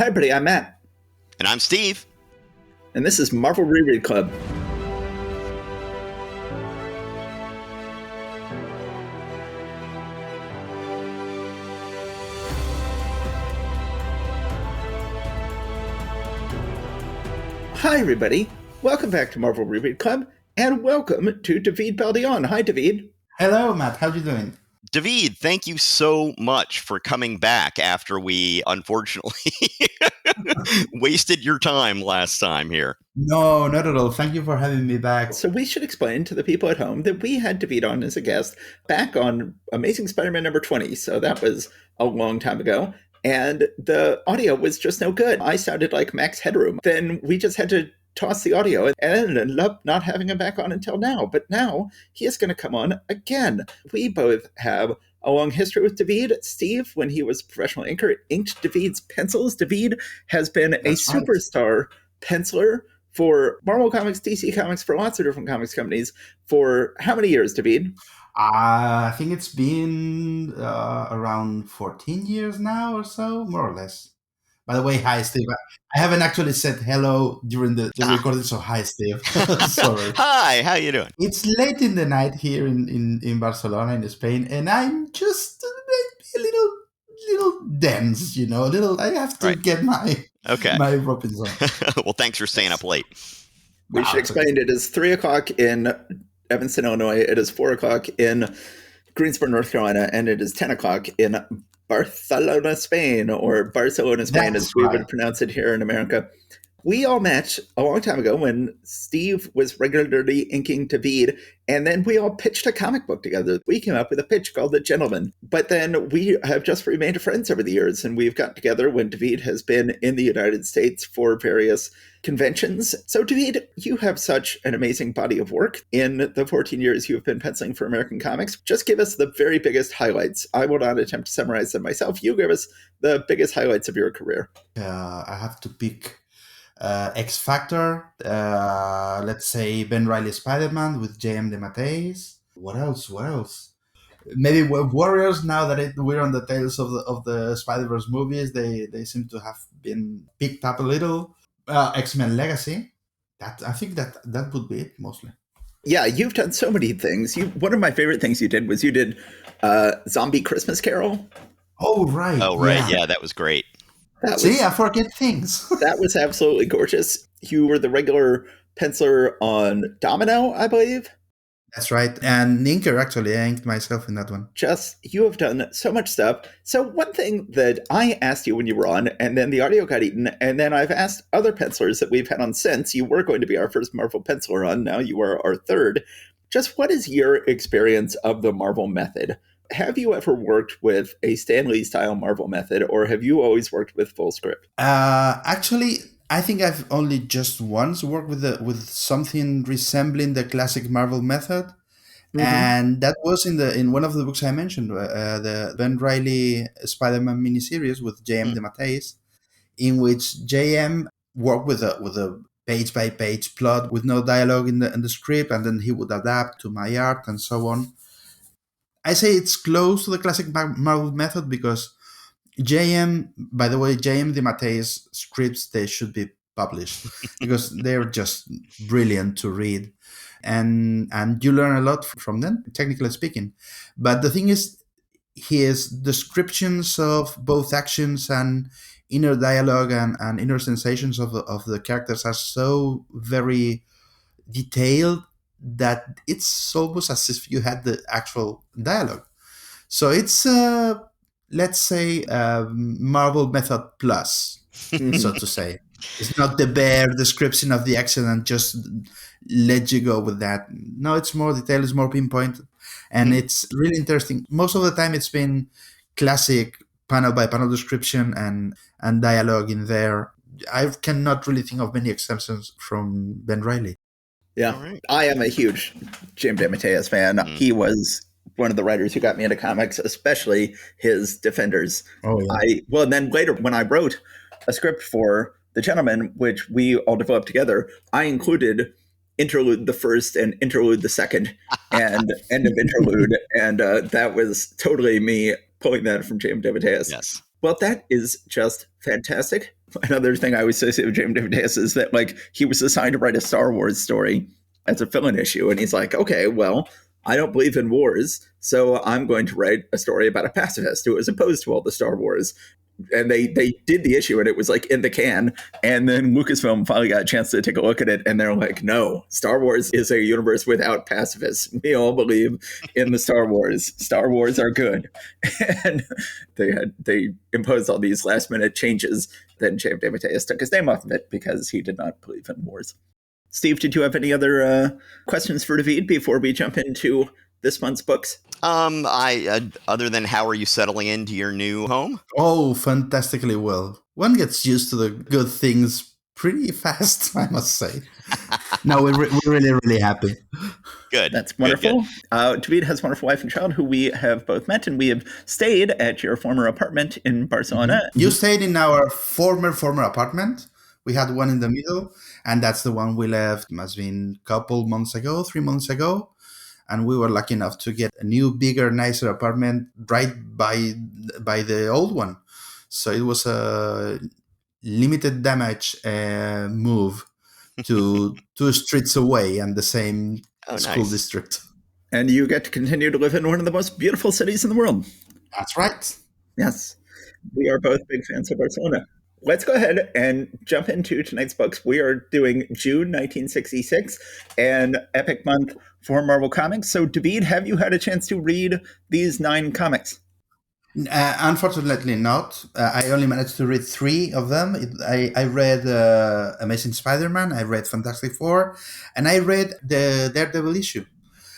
Hi, everybody. I'm Matt. And I'm Steve. And this is Marvel Reread Club. Hi, everybody. Welcome back to Marvel Reread Club, and welcome to David Baldeon. Hi, David. Hello, Matt. How you doing? David, thank you so much for coming back after we unfortunately wasted your time last time here. No, not at all. Thank you for having me back. So we should explain to the people at home that we had David on as a guest back on Amazing Spider-Man number 20. So that was a long time ago. And the audio was just no good. I sounded like Max Headroom. Then we just had to toss the audio and ended up not having him back on until now. But now he is going to come on again. We both have a long history with David. Steve, when he was a professional inker, inked David's pencils. David has been a superstar penciler for Marvel Comics, DC Comics, for lots of different comics companies. For how many years, David? I think it's been around 14 years now or so, more or less. By the way, hi, Steve. I haven't actually said hello during the recording, so hi, Steve. Sorry. Hi, how you doing? It's late in the night here in Barcelona, in Spain, and I'm just a little dense, you know. I have to get my weapons on. Well, thanks for staying up late. We should explain it is 3 o'clock in Evanston, Illinois. It is 4 o'clock in Greensboro, North Carolina, and it is 10 o'clock in Barcelona, Spain, or Barcelona, Spain, as we would pronounce it here in America. We all met a long time ago when Steve was regularly inking David, and then we all pitched a comic book together. We came up with a pitch called The Gentleman. But then we have just remained friends over the years, and we've gotten together when David has been in the United States for various conventions. So, David, you have such an amazing body of work in the 14 years you have been penciling for American comics. Just give us the very biggest highlights. I will not attempt to summarize them myself. You give us the biggest highlights of your career. I have to pick X Factor, let's say Ben Reilly Spider-Man with J.M. DeMatteis. What else? Maybe Warriors, now that we're on the tails of the Spider-Verse movies, they seem to have been picked up a little. X-Men Legacy. I think that would be it, mostly. Yeah, you've done so many things. One of my favorite things you did was you did Zombie Christmas Carol. Oh, right. Yeah, that was great. I forget things. That was absolutely gorgeous. You were the regular penciler on Domino, I believe. That's right. And inker, actually. I inked myself in that one. You have done so much stuff. So one thing that I asked you when you were on, and then the audio got eaten, and then I've asked other pencilers that we've had on since. You were going to be our first Marvel penciler on. Now you are our third. Just what is your experience of the Marvel method? Have you ever worked with a Stan Lee style Marvel method, or have you always worked with full script? Actually, I think I've only just once worked with something resembling the classic Marvel method, and that was in one of the books I mentioned, the Ben Reilly Spider-Man miniseries with J.M. DeMatteis, in which J.M. worked with a page by page plot with no dialogue in the script, and then he would adapt to my art and so on. I say it's close to the classic Marvel method because J.M. DeMatteis scripts, they should be published because they're just brilliant to read, and you learn a lot from them, technically speaking. But the thing is, his descriptions of both actions and inner dialogue and inner sensations of the characters are so very detailed that it's almost as if you had the actual dialogue. So it's let's say Marvel method plus, so to say. It's not the bare description of the action and just let you go with that. No, it's more detailed, it's more pinpointed, and it's really interesting. Most of the time it's been classic panel by panel description and dialogue in there. I cannot really think of many exceptions from Ben Reilly. Yeah, right. I am a huge Jim DeMatteis fan. He was one of the writers who got me into comics, especially his Defenders. Oh, yeah. And then later when I wrote a script for The Gentleman, which we all developed together, I included interlude the first and interlude the second and end of interlude. And that was totally me pulling that from Jim DeMatteis. Yes. Well, that is just fantastic. Another thing I always associate with James David is that like he was assigned to write a Star Wars story as a fill-in issue, and he's like, okay, well, I don't believe in wars, so I'm going to write a story about a pacifist who is opposed to all the Star Wars. And they did the issue, and it was like in the can. And then Lucasfilm finally got a chance to take a look at it, and they're like, no, Star Wars is a universe without pacifists. We all believe in the Star Wars. Star Wars are good. And they imposed all these last minute changes. Then James David took his name off of it because he did not believe in wars. Steve, did you have any other questions for David before we jump into this month's books? Other than how are you settling into your new home? Oh, fantastically well. One gets used to the good things pretty fast, I must say. No, we're really, really happy. Good. That's wonderful. Good. David has a wonderful wife and child who we have both met, and we have stayed at your former apartment in Barcelona. You stayed in our former apartment. We had one in the middle, and that's the one we left. Must have been a couple months ago, 3 months ago. And we were lucky enough to get a new, bigger, nicer apartment right by the old one. So it was a limited damage move to 2 streets away and the same school district. And you get to continue to live in one of the most beautiful cities in the world. That's right. Yes. We are both big fans of Barcelona. Let's go ahead and jump into tonight's books. We are doing June 1966, an epic month for Marvel Comics. So, David, have you had a chance to read these 9 comics? Unfortunately not. I only managed to read 3 of them. I read Amazing Spider-Man, I read Fantastic Four, and I read the Daredevil issue.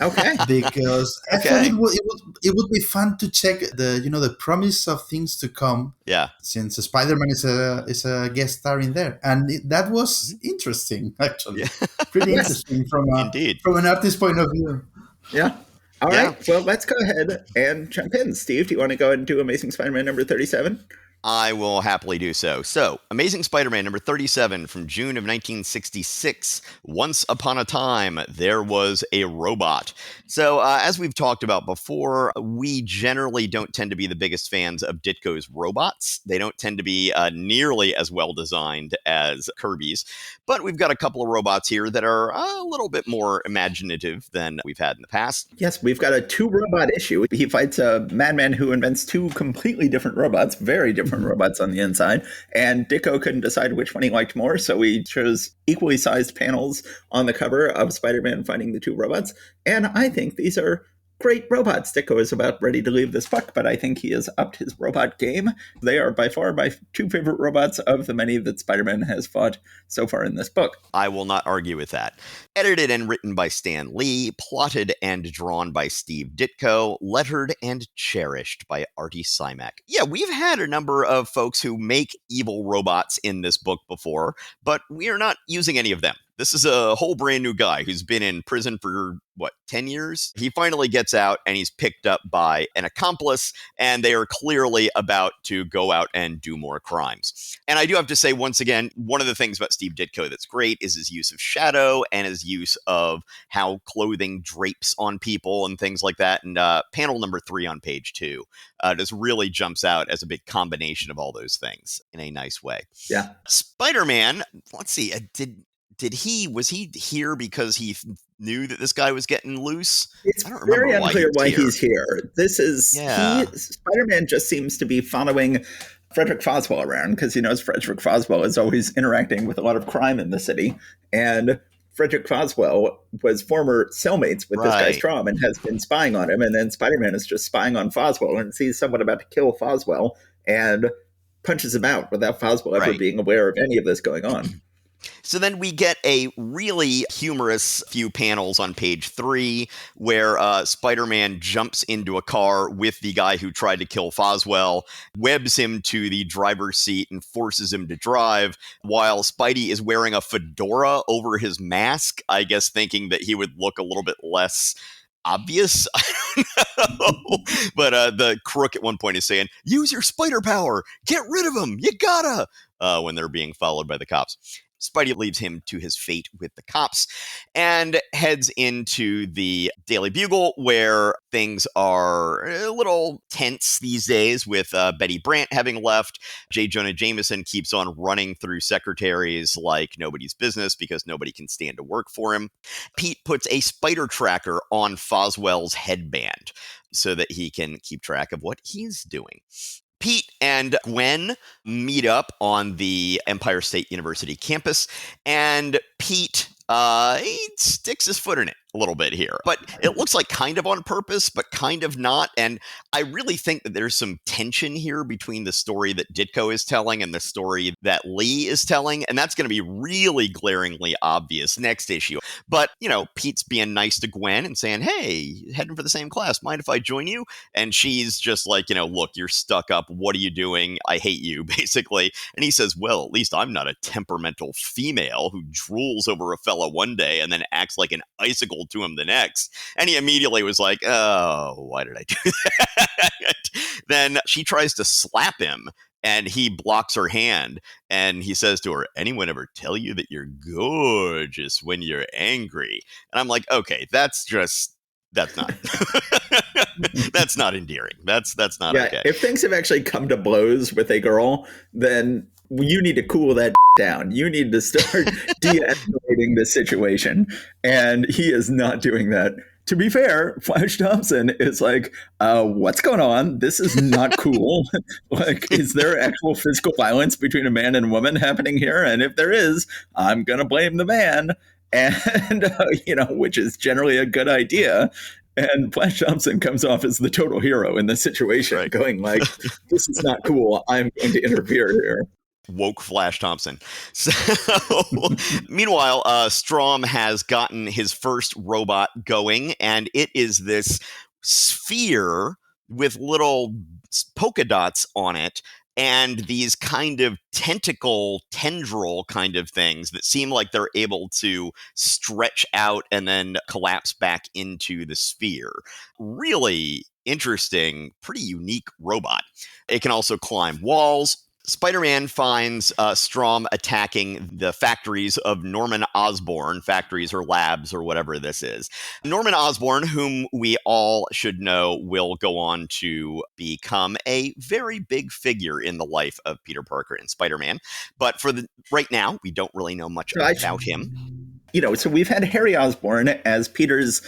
Okay. Because I thought it would be fun to check the promise of things to come. Yeah. Since Spider-Man is a guest star in there, and that was interesting actually. Yeah. Pretty interesting from an artist's point of view. Yeah. All right. Well, let's go ahead and jump in. Steve, do you want to go ahead and do Amazing Spider-Man number 37? I will happily do so. So, Amazing Spider-Man number 37 from June of 1966. Once upon a time, there was a robot. So, as we've talked about before, we generally don't tend to be the biggest fans of Ditko's robots. They don't tend to be nearly as well designed as Kirby's. But we've got a couple of robots here that are a little bit more imaginative than we've had in the past. Yes, we've got a 2-robot issue. He fights a madman who invents 2 completely different robots, very different robots on the inside, and Ditko couldn't decide which one he liked more, so he chose equally sized panels on the cover of Spider-Man fighting the 2 robots, and I think these are great robots. Ditko is about ready to leave this book, but I think he has upped his robot game. They are by far my 2 favorite robots of the many that Spider-Man has fought so far in this book. I will not argue with that. Edited and written by Stan Lee, plotted and drawn by Steve Ditko, lettered and cherished by Artie Simek. Yeah, we've had a number of folks who make evil robots in this book before, but we are not using any of them. This is a whole brand new guy who's been in prison for, 10 years? He finally gets out and he's picked up by an accomplice, and they are clearly about to go out and do more crimes. And I do have to say, once again, one of the things about Steve Ditko that's great is his use of shadow and his use of how clothing drapes on people and things like that. And panel number 3 on page 2 just really jumps out as a big combination of all those things in a nice way. Yeah. Spider-Man, let's see, was he here because he knew that this guy was getting loose? It's very unclear why he's here. Spider-Man just seems to be following Frederick Foswell around because he knows Frederick Foswell is always interacting with a lot of crime in the city. And Frederick Foswell was former cellmates with this guy Strom and has been spying on him. And then Spider-Man is just spying on Foswell and sees someone about to kill Foswell and punches him out without Foswell ever being aware of any of this going on. So then we get a really humorous few panels on page 3 where Spider-Man jumps into a car with the guy who tried to kill Foswell, webs him to the driver's seat and forces him to drive, while Spidey is wearing a fedora over his mask, I guess thinking that he would look a little bit less obvious. I don't know. But the crook at one point is saying, use your spider power, get rid of him, you gotta, when they're being followed by the cops. Spidey leaves him to his fate with the cops and heads into the Daily Bugle, where things are a little tense these days with Betty Brant having left. J. Jonah Jameson keeps on running through secretaries like nobody's business because nobody can stand to work for him. Pete puts a spider tracker on Foswell's headband so that he can keep track of what he's doing. Pete and Gwen meet up on the Empire State University campus, and Pete he sticks his foot in it a little bit here. But it looks like kind of on purpose, but kind of not. And I really think that there's some tension here between the story that Ditko is telling and the story that Lee is telling. And that's going to be really glaringly obvious next issue. But, Pete's being nice to Gwen and saying, hey, heading for the same class. Mind if I join you? And she's just like, look, you're stuck up. What are you doing? I hate you, basically. And he says, well, at least I'm not a temperamental female who drools over a fella one day and then acts like an icicle to him the next. And he immediately was like, oh, why did I do that? Then she tries to slap him and he blocks her hand and he says to her, anyone ever tell you that you're gorgeous when you're angry? And I'm like, okay, that's not that's not endearing. That's not okay. If things have actually come to blows with a girl, then you need to cool that down. You need to start de-escalating the situation. And he is not doing that. To be fair, Flash Thompson is like, what's going on? This is not cool. Like, is there actual physical violence between a man and a woman happening here? And if there is, I'm going to blame the man. And, which is generally a good idea. And Flash Thompson comes off as the total hero in this situation, right, going like, this is not cool. I'm going to interfere here. Woke Flash Thompson. So, meanwhile, Strom has gotten his first robot going, and it is this sphere with little polka dots on it and these kind of tendril kind of things that seem like they're able to stretch out and then collapse back into the sphere. Really interesting, pretty unique robot. It can also climb walls. Spider-Man finds Strom attacking the factories of Norman Osborn, factories or labs or whatever this is. Norman Osborn, whom we all should know will go on to become a very big figure in the life of Peter Parker and Spider-Man. But right now, we don't really know much about him. So we've had Harry Osborn as Peter's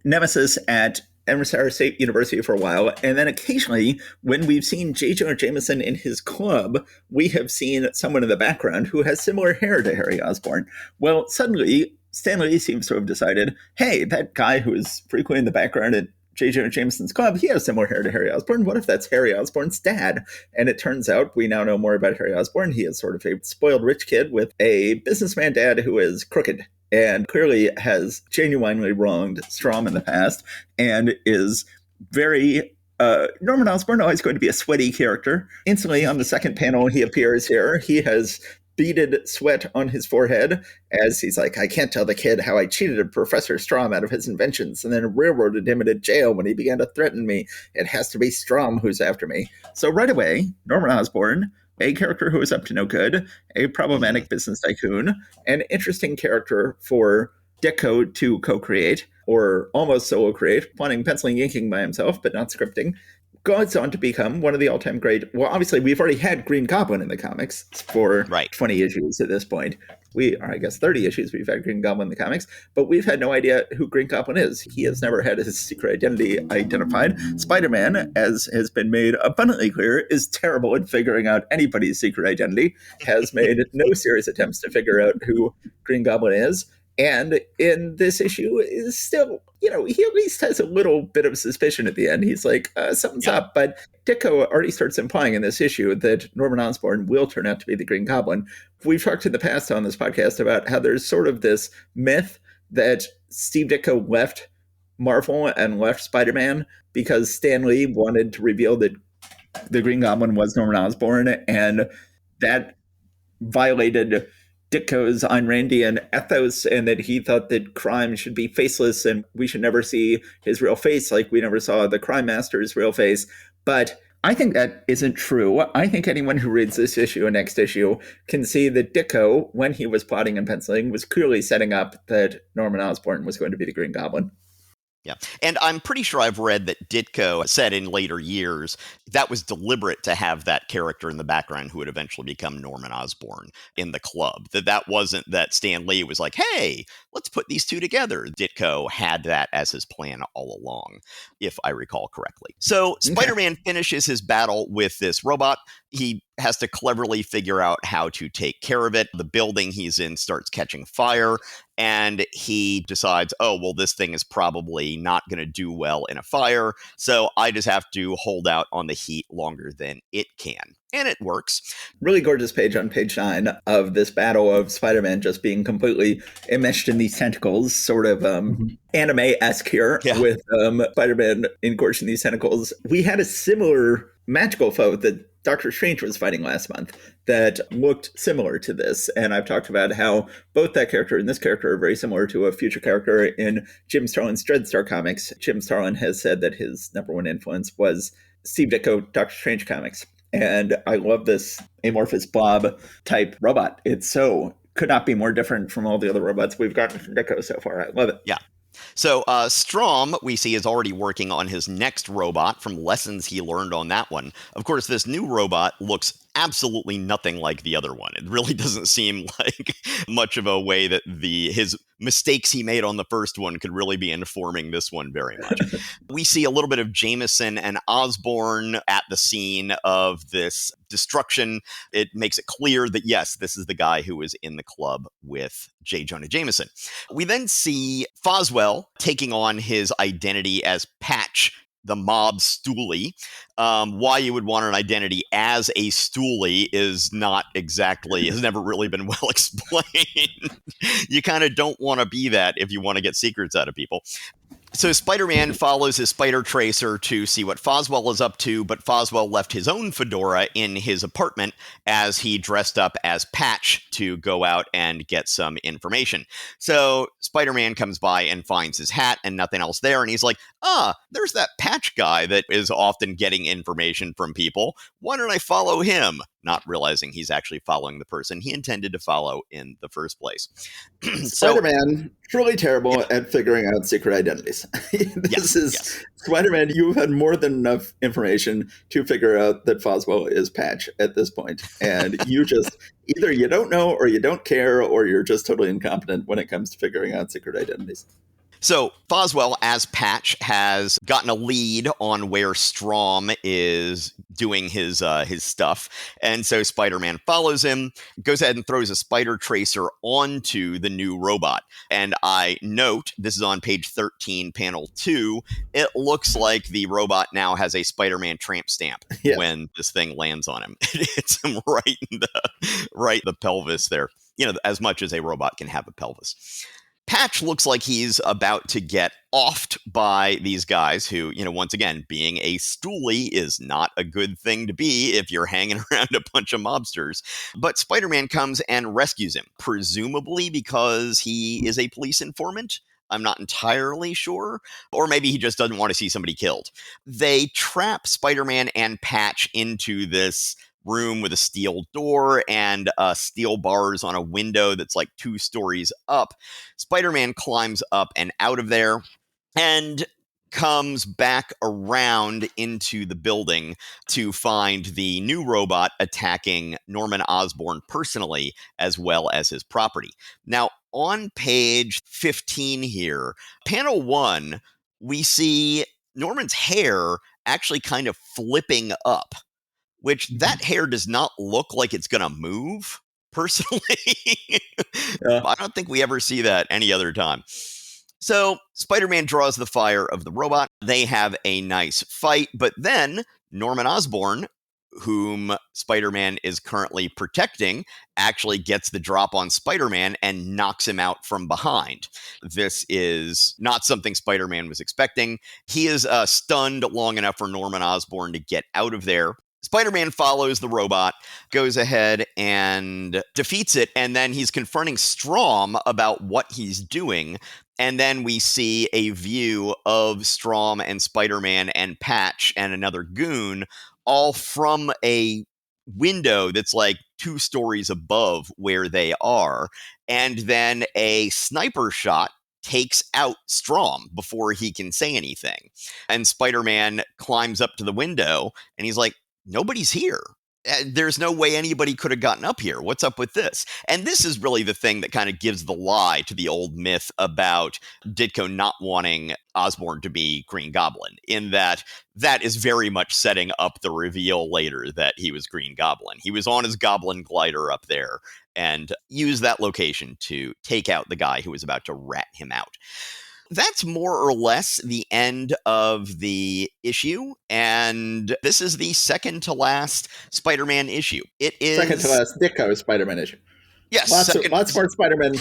nemesis at Empire State University for a while, and then occasionally, when we've seen J. Jonah Jameson in his club, we have seen someone in the background who has similar hair to Harry Osborn. Well, suddenly, Stan Lee seems to have decided, hey, that guy who is frequently in the background at J. Jonah Jameson's club, he has similar hair to Harry Osborn. What if that's Harry Osborn's dad? And it turns out we now know more about Harry Osborn. He is sort of a spoiled rich kid with a businessman dad who is crooked and clearly has genuinely wronged Strom in the past and is very Norman Osborn always going to be a sweaty character. Instantly on the second panel he appears here. He has beaded sweat on his forehead as he's like, I can't tell the kid how I cheated Professor Strom out of his inventions and then railroaded him into jail when he began to threaten me. It has to be Strom who's after me. So right away, Norman Osborn, a character who is up to no good, a problematic business tycoon, an interesting character for Ditko to co-create, or almost solo create, planning penciling inking by himself, but not scripting, goes on to become one of the all-time great. Well, obviously, we've already had Green Goblin in the comics for 20 issues at this point. Or I guess 30 issues we've had Green Goblin in the comics, but we've had no idea who Green Goblin is. He has never had his secret identity identified. Spider-Man, as has been made abundantly clear, is terrible at figuring out anybody's secret identity, has made no serious attempts to figure out who Green Goblin is. And in this issue is still, he at least has a little bit of suspicion at the end. He's like, something's up. But Ditko already starts implying in this issue that Norman Osborn will turn out to be the Green Goblin. We've talked in the past on this podcast about how there's sort of this myth that Steve Ditko left Marvel and left Spider-Man because Stan Lee wanted to reveal that the Green Goblin was Norman Osborn, and that violated Ditko's Ayn Randian ethos, and that he thought that crime should be faceless and we should never see his real face like we never saw the crime master's real face. But I think that isn't true. I think anyone who reads this issue and next issue can see that Ditko, when he was plotting and penciling, was clearly setting up that Norman Osborn was going to be the Green Goblin. Yeah. And I'm pretty sure I've read that Ditko said in later years that was deliberate to have that character in the background who would eventually become Norman Osborn in the club. That wasn't that Stan Lee was like, hey, let's put these two together. Ditko had that as his plan all along, if I recall correctly. So Spider-Man finishes his battle with this robot. He has to cleverly figure out how to take care of it. The building he's in starts catching fire, and he decides, oh, well, this thing is probably not going to do well in a fire, so I just have to hold out on the heat longer than it can. And it works. Really gorgeous page on page 9 of this battle of Spider-Man just being completely enmeshed in these tentacles, sort of anime-esque here, with Spider-Man engorged in these tentacles. We had a similar magical foe that Doctor Strange was fighting last month that looked similar to this. And I've talked about how both that character and this character are very similar to a future character in Jim Starlin's Dreadstar comics. Jim Starlin has said that his number one influence was Steve Ditko, Doctor Strange comics. And I love this amorphous blob type robot. Could not be more different from all the other robots we've gotten from Ditko so far. I love it. Yeah. So Strom, we see, is already working on his next robot from lessons he learned on that one. Of course, this new robot looks absolutely nothing like the other one. It really doesn't seem like much of a way that his mistakes he made on the first one could really be informing this one very much. We see a little bit of Jameson and Osborn at the scene of this destruction. It makes it clear that, yes, this is the guy who was in the club with J. Jonah Jameson. We then see Foswell taking on his identity as Patch, the mob stoolie. Why you would want an identity as a stoolie is not exactly, has never really been well explained. You kind of don't want to be that if you want to get secrets out of people. So Spider-Man follows his spider tracer to see what Foswell is up to, but Foswell left his own fedora in his apartment as he dressed up as Patch to go out and get some information. So Spider-Man comes by and finds his hat and nothing else there, and he's like, there's that Patch guy that is often getting information from people. Why don't I follow him? Not realizing he's actually following the person he intended to follow in the first place. Spider-Man, truly terrible at figuring out secret identities. Spider-Man, you've had more than enough information to figure out that Foswell is Patch at this point. And you just, either you don't know or you don't care, or you're just totally incompetent when it comes to figuring out secret identities. So Foswell, as Patch, has gotten a lead on where Strom is doing his stuff. And so Spider-Man follows him, goes ahead and throws a spider tracer onto the new robot. And I note, this is on page 13, panel 2, it looks like the robot now has a Spider-Man tramp stamp when this thing lands on him. It hits him right in the pelvis there. As much as a robot can have a pelvis. Patch looks like he's about to get offed by these guys who, once again, being a stoolie is not a good thing to be if you're hanging around a bunch of mobsters. But Spider-Man comes and rescues him, presumably because he is a police informant. I'm not entirely sure. Or maybe he just doesn't want to see somebody killed. They trap Spider-Man and Patch into this room with a steel door and steel bars on a window that's like 2 stories up. Spider-Man climbs up and out of there and comes back around into the building to find the new robot attacking Norman Osborn personally, as well as his property. Now, on page 15 here, panel 1, we see Norman's hair actually kind of flipping up, which that hair does not look like it's going to move, personally. I don't think we ever see that any other time. So Spider-Man draws the fire of the robot. They have a nice fight, but then Norman Osborn, whom Spider-Man is currently protecting, actually gets the drop on Spider-Man and knocks him out from behind. This is not something Spider-Man was expecting. He is stunned long enough for Norman Osborn to get out of there. Spider-Man follows the robot, goes ahead and defeats it, and then he's confronting Strom about what he's doing. And then we see a view of Strom and Spider-Man and Patch and another goon all from a window that's like 2 stories above where they are. And then a sniper shot takes out Strom before he can say anything. And Spider-Man climbs up to the window and he's like, nobody's here. There's no way anybody could have gotten up here. What's up with this? And this is really the thing that kind of gives the lie to the old myth about Ditko not wanting Osborn to be Green Goblin, in that is very much setting up the reveal later that he was Green Goblin. He was on his goblin glider up there and used that location to take out the guy who was about to rat him out. That's more or less the end of the issue, and this is the second to last Spider-Man issue. It is second to last Ditko Spider-Man issue. Yes, lots more Spider-Man.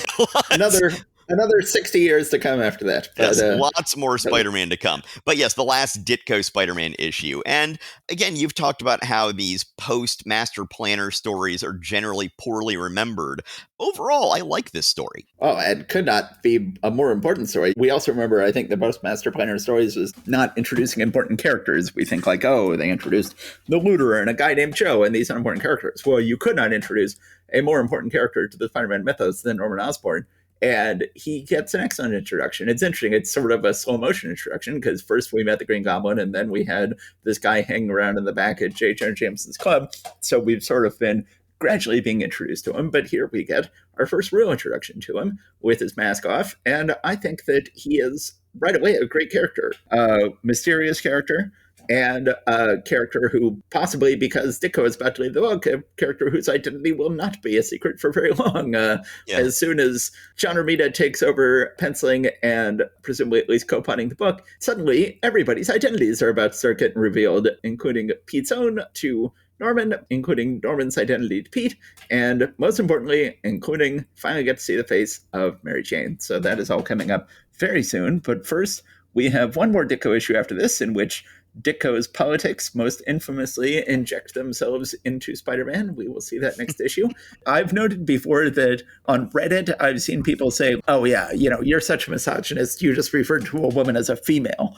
Another 60 years to come after that. But, yes, lots more Spider-Man to come. But yes, the last Ditko Spider-Man issue. And again, you've talked about how these post-Master Planner stories are generally poorly remembered. Overall, I like this story. Oh, it could not be a more important story. We also remember, I think, the most Master Planner stories was not introducing important characters. We think like, oh, they introduced the Looter and a guy named Joe, and these are important characters. Well, you could not introduce a more important character to the Spider-Man mythos than Norman Osborn. And he gets an excellent introduction. It's interesting. It's sort of a slow motion introduction because first we met the Green Goblin and then we had this guy hanging around in the back at J. Jonah Jameson's club. So we've sort of been gradually being introduced to him. But here we get our first real introduction to him with his mask off. And I think that he is right away a great character, a mysterious character. And a character who possibly, because Ditko is about to leave the book, a character whose identity will not be a secret for very long. As soon as John Romita takes over penciling and presumably at least co-punning the book, suddenly everybody's identities are about to start getting revealed, including Pete's own to Norman, including Norman's identity to Pete, and most importantly, including finally get to see the face of Mary Jane. So that is all coming up very soon. But first, we have one more Ditko issue after this in which Ditko's politics most infamously inject themselves into Spider-Man. We will see that next issue. I've noted before that on Reddit, I've seen people say, oh yeah, you're such a misogynist. You just referred to a woman as a female.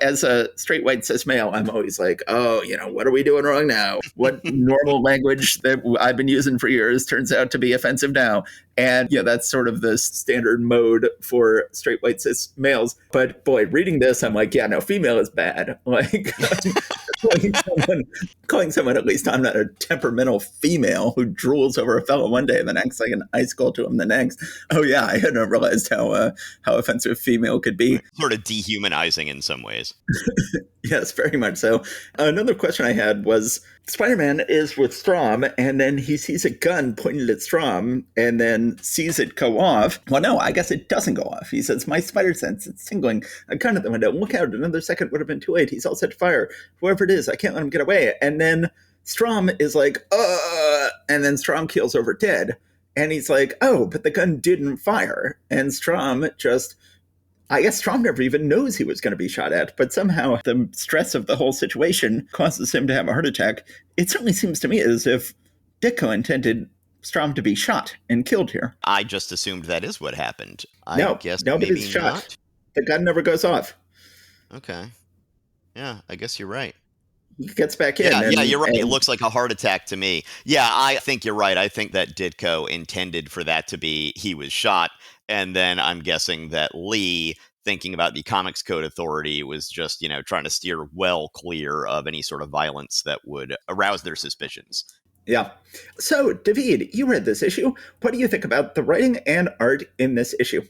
As a straight white cis male, I'm always like, oh, what are we doing wrong now? What normal language that I've been using for years turns out to be offensive now. And that's sort of the standard mode for straight white cis males. But boy, reading this, I'm like, yeah, no, female is bad. Like calling someone, at least I'm not a temperamental female who drools over a fellow one day and then acts like an icicle to him the next. Oh yeah, I hadn't realized how offensive female could be. Sort of dehumanizing in some ways. Yes, very much so. Another question I had was, Spider-Man is with Strom, and then he sees a gun pointed at Strom, and then sees it go off. Well, no, I guess it doesn't go off. He says, my spider sense, it's tingling. A gun at the window. Look out, another second would have been too late. He's all set to fire. Whoever it is, I can't let him get away. And then Strom is like, and then Strom keels over dead. And he's like, oh, but the gun didn't fire. And Strom just... I guess Strom never even knows he was going to be shot at, but somehow the stress of the whole situation causes him to have a heart attack. It certainly seems to me as if Ditko intended Strom to be shot and killed here. I just assumed that is what happened. I guess nobody's shot. Not. The gun never goes off. Okay. Yeah, I guess you're right. He gets back in. Yeah, you're right. It looks like a heart attack to me. Yeah, I think you're right. I think that Ditko intended for that to be he was shot. And then I'm guessing that Lee, thinking about the Comics Code Authority, was just, trying to steer well clear of any sort of violence that would arouse their suspicions. Yeah. So, David, you read this issue. What do you think about the writing and art in this issue?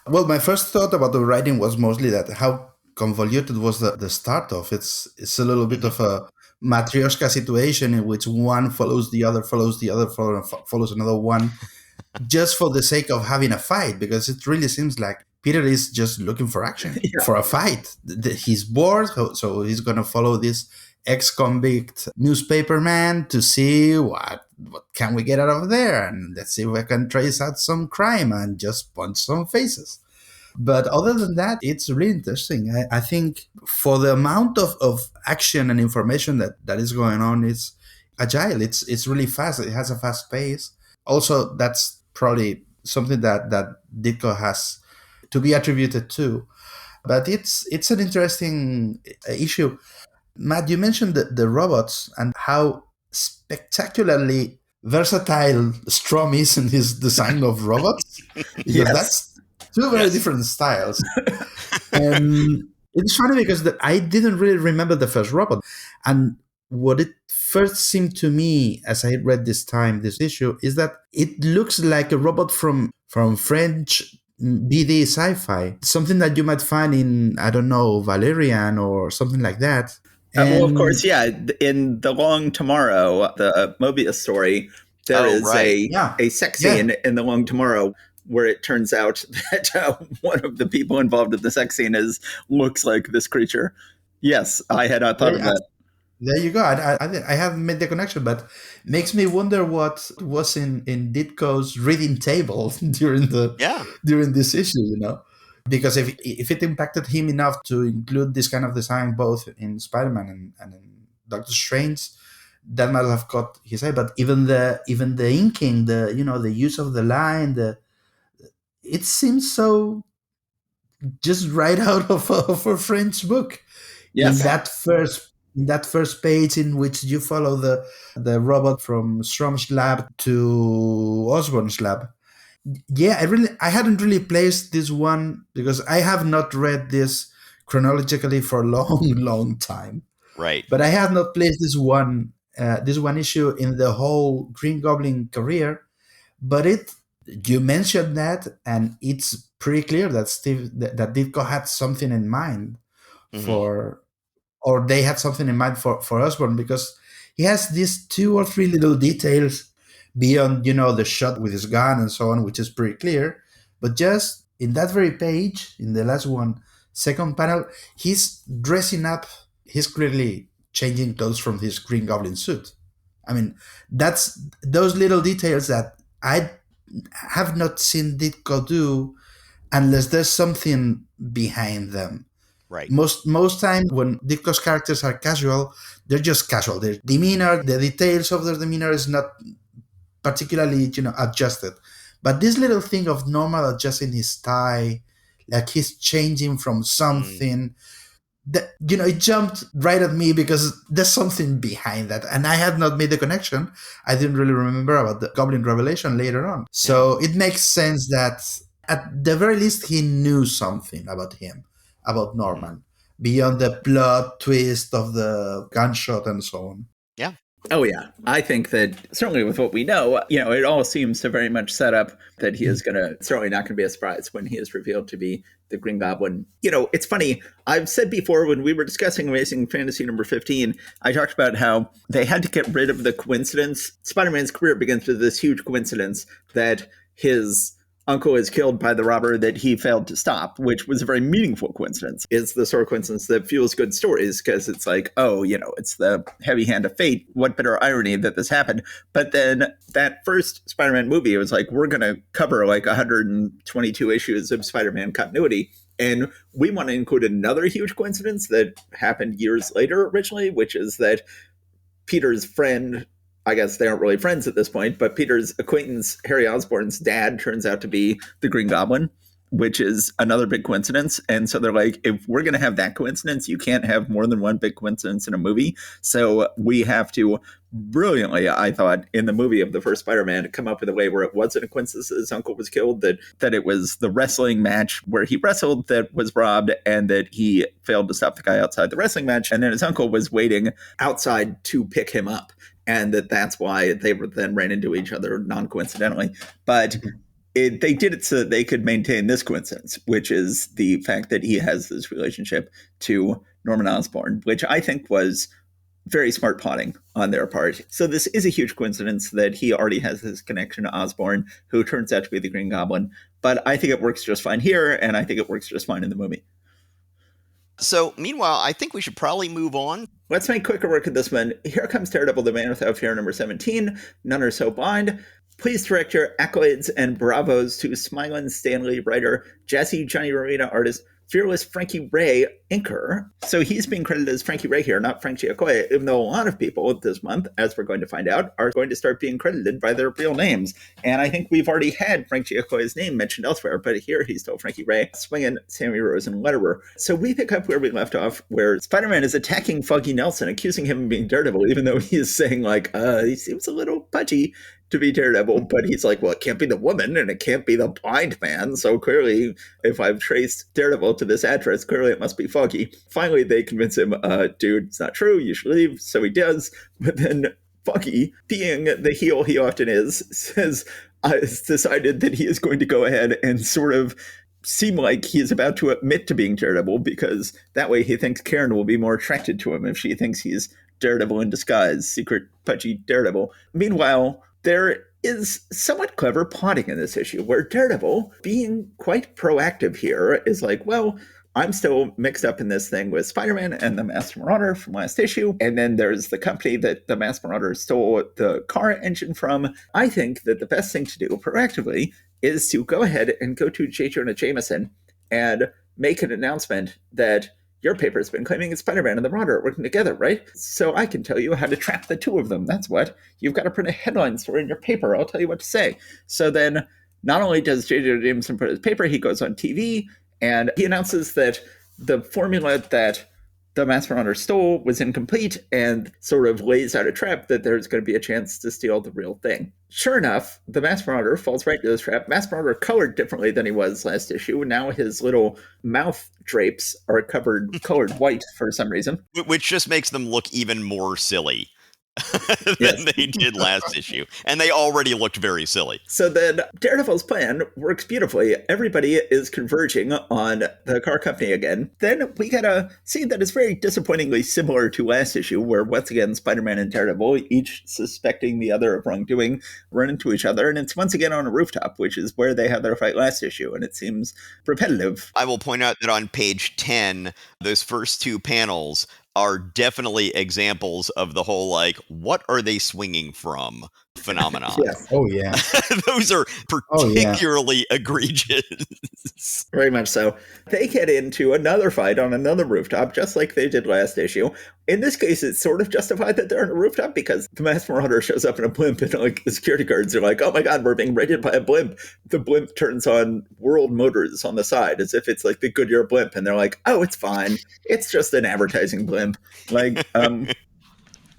Well, my first thought about the writing was mostly that how convoluted was the start of. It's a little bit of a Matryoshka situation in which one follows the other, follows another one, just for the sake of having a fight, because it really seems like Peter is just looking for action, for a fight. He's bored, so he's going to follow this ex-convict newspaperman to see what can we get out of there, and let's see if we can trace out some crime and just punch some faces. But other than that, it's really interesting. I think for the amount of action and information that is going on, it's agile. It's really fast. It has a fast pace. Also, that's probably something that Ditko has to be attributed to. But it's an interesting issue. Matt, you mentioned the robots and how spectacularly versatile Strom is in his design of robots, because Yes. that's two very Yes. different styles. And it's funny because I didn't really remember the first robot. And what it first seemed to me as I read this issue, is that it looks like a robot from French BD sci-fi, something that you might find in, I don't know, Valerian or something like that. Well, of course, And yeah. In The Long Tomorrow, the Mobius story, there is right. a sex Yeah. scene in The Long Tomorrow where it turns out that one of the people involved in the sex scene looks like this creature. Yes, I had not thought of that. There you go. I haven't made the connection, but makes me wonder what was in Ditko's reading table during this issue. Because if it impacted him enough to include this kind of design both in Spider-Man and in Doctor Strange, that might have caught his eye. But even the inking, the use of the line, it seems so just right out of a French book. Yes. In that first page in which you follow the robot from Strom's lab to Osborn's lab. Yeah, I hadn't really placed this one because I have not read this chronologically for a long time. Right. But I have not placed this one issue in the whole Green Goblin career. But you mentioned that, and it's pretty clear that that Ditko had something in mind for, or they had something in mind for Osborn, because he has these 2 or 3 little details beyond, the shot with his gun and so on, which is pretty clear. But just in that very page, in the last one, second panel, he's dressing up. He's clearly changing clothes from his Green Goblin suit. I mean, that's those little details that I have not seen Ditko do unless there's something behind them. Right. Most time when Ditko's characters are casual, they're just casual. Their demeanor, the details of their demeanor is not particularly, adjusted. But this little thing of Normal adjusting his tie, like he's changing from something, that, it jumped right at me because there's something behind that. And I had not made the connection. I didn't really remember about the Goblin Revelation later on. So it makes sense that at the very least he knew something about him, about Norman, beyond the plot twist of the gunshot and so on. Yeah. Oh, yeah. I think that certainly with what we know, it all seems to very much set up that he is certainly not going to be a surprise when he is revealed to be the Green Goblin. It's funny. I've said before when we were discussing Amazing Fantasy number 15, I talked about how they had to get rid of the coincidence. Spider-Man's career begins with this huge coincidence that his uncle is killed by the robber that he failed to stop, which was a very meaningful coincidence. It's the sort of coincidence that fuels good stories because it's like, it's the heavy hand of fate. What bitter irony that this happened. But then that first Spider-Man movie, it was like, we're going to cover like 122 issues of Spider-Man continuity. And we want to include another huge coincidence that happened years later originally, which is that Peter's friend, I guess they aren't really friends at this point, but Peter's acquaintance, Harry Osborn's dad, turns out to be the Green Goblin, which is another big coincidence. And so they're like, if we're going to have that coincidence, you can't have more than one big coincidence in a movie. So we have to brilliantly, I thought, in the movie of the first Spider-Man, come up with a way where it wasn't a coincidence that his uncle was killed, that it was the wrestling match where he wrestled that was robbed, and that he failed to stop the guy outside the wrestling match. And then his uncle was waiting outside to pick him up. And that's why they then ran into each other non-coincidentally. But they did it so that they could maintain this coincidence, which is the fact that he has this relationship to Norman Osborn, which I think was very smart plotting on their part. So this is a huge coincidence that he already has this connection to Osborn, who turns out to be the Green Goblin. But I think it works just fine here, and I think it works just fine in the movie. So, meanwhile, I think we should probably move on. Let's make quicker work of this one. Here comes Daredevil, the Man Without Fear, number 17. None are so blind. Please direct your accolades and bravos to Smilin' Stanley, writer, Jesse Johnny Marina, artist, fearless Frankie Ray inker. So he's being credited as Frankie Ray here, not Frank Giacoya, even though a lot of people this month, as we're going to find out, are going to start being credited by their real names. And I think we've already had Frank Giacoya's name mentioned elsewhere, but here he's still Frankie Ray, swinging Sammy Rose and Letterer. So we pick up where we left off, where Spider-Man is attacking Foggy Nelson, accusing him of being Daredevil, even though he is saying, like, he seems a little pudgy to be Daredevil, but he's like, well, it can't be the woman and it can't be the blind man. So clearly, if I've traced Daredevil to this address, clearly it must be Foggy. Finally, they convince him, dude, it's not true. You should leave. So he does. But then Foggy, being the heel he often is, says, has decided that he is going to go ahead and sort of seem like he is about to admit to being Daredevil, because that way he thinks Karen will be more attracted to him if she thinks he's Daredevil in disguise, secret pudgy Daredevil. Meanwhile, there is somewhat clever plotting in this issue where Daredevil, being quite proactive here, is like, well, I'm still mixed up in this thing with Spider-Man and the Masked Marauder from last issue. And then there's the company that the Masked Marauder stole the car engine from. I think that the best thing to do proactively is to go ahead and go to J. Jonah Jameson and make an announcement that your paper's been claiming it's Spider-Man and the Marauder working together, right? So I can tell you how to trap the two of them. That's what. You've got to print a headline story in your paper. I'll tell you what to say. So then not only does J. Jonah Jameson put his paper, he goes on TV and he announces that the formula that the Masked Marauder stole was incomplete and sort of lays out a trap that there's going to be a chance to steal the real thing. Sure enough, the Masked Marauder falls right into this trap. Masked Marauder colored differently than he was last issue. Now his little mouth drapes are colored white for some reason. Which just makes them look even more silly than they did last issue. And they already looked very silly. So then Daredevil's plan works beautifully. Everybody is converging on the car company again. Then we get a scene that is very disappointingly similar to last issue, where once again Spider-Man and Daredevil, each suspecting the other of wrongdoing, run into each other. And it's once again on a rooftop, which is where they had their fight last issue. And it seems repetitive. I will point out that on page 10, those first two panels are definitely examples of the whole, like, what are they swinging from phenomenon. Yes. Oh, yeah. Those are particularly egregious. Very much so. They get into another fight on another rooftop, just like they did last issue. In this case, it's sort of justified that they're on a rooftop because the Masked Marauder shows up in a blimp and like the security guards are like, oh my god, we're being raided by a blimp. The blimp turns on World Motors on the side as if it's like the Goodyear blimp. And they're like, oh, it's fine. It's just an advertising blimp. Like,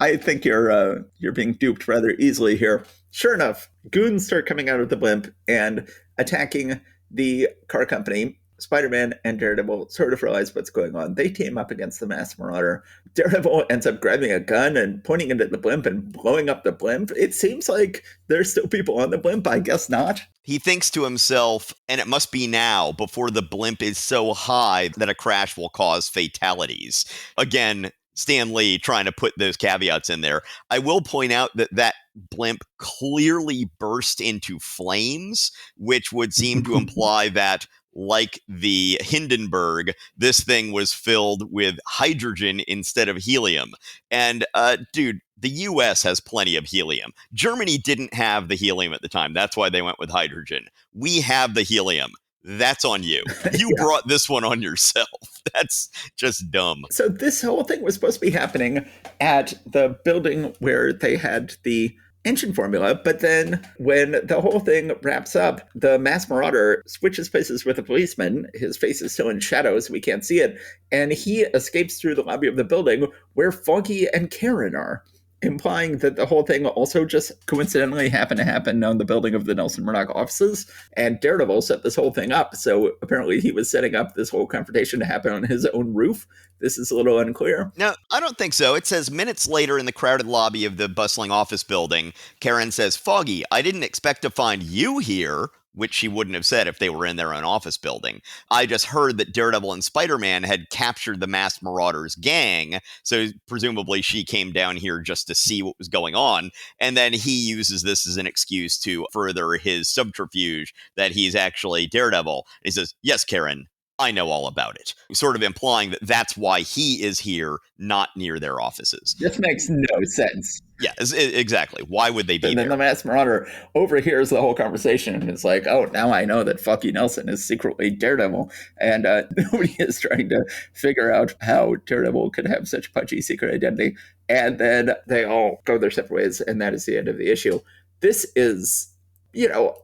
I think you're being duped rather easily here. Sure enough, goons start coming out of the blimp and attacking the car company. Spider-Man and Daredevil sort of realize what's going on. They team up against the Masked Marauder. Daredevil ends up grabbing a gun and pointing it at the blimp and blowing up the blimp. It seems like there's still people on the blimp. I guess not. He thinks to himself, and it must be now, before the blimp is so high that a crash will cause fatalities. Again, Stan Lee trying to put those caveats in there. I will point out that that blimp clearly burst into flames, which would seem to imply that, like the Hindenburg, this thing was filled with hydrogen instead of helium. And, dude, the U.S. has plenty of helium. Germany didn't have the helium at the time. That's why they went with hydrogen. We have the helium. That's on you. You brought this one on yourself. That's just dumb. So this whole thing was supposed to be happening at the building where they had the engine formula, but then when the whole thing wraps up, the Masked Marauder switches places with a policeman. His face is still in shadows, so we can't see it, and he escapes through the lobby of the building where Foggy and Karen are, implying that the whole thing also just coincidentally happened to happen on the building of the Nelson Murdoch offices, and Daredevil set this whole thing up, so apparently he was setting up this whole confrontation to happen on his own roof. This is a little unclear. No, I don't think so. It says minutes later in the crowded lobby of the bustling office building, Karen says, Foggy, I didn't expect to find you here, which she wouldn't have said if they were in their own office building. I just heard that Daredevil and Spider-Man had captured the Masked Marauders gang, so presumably she came down here just to see what was going on, and then he uses this as an excuse to further his subterfuge that he's actually Daredevil. He says, yes, Karen, I know all about it, sort of implying that that's why he is here, not near their offices. This makes no sense. Yeah, exactly. Why would they be And then there? the Masked Marauder overhears the whole conversation and is like, oh, now I know that Fucky Nelson is secretly Daredevil. And nobody is trying to figure out how Daredevil could have such pudgy secret identity. And then they all go their separate ways, and that is the end of the issue. This is, John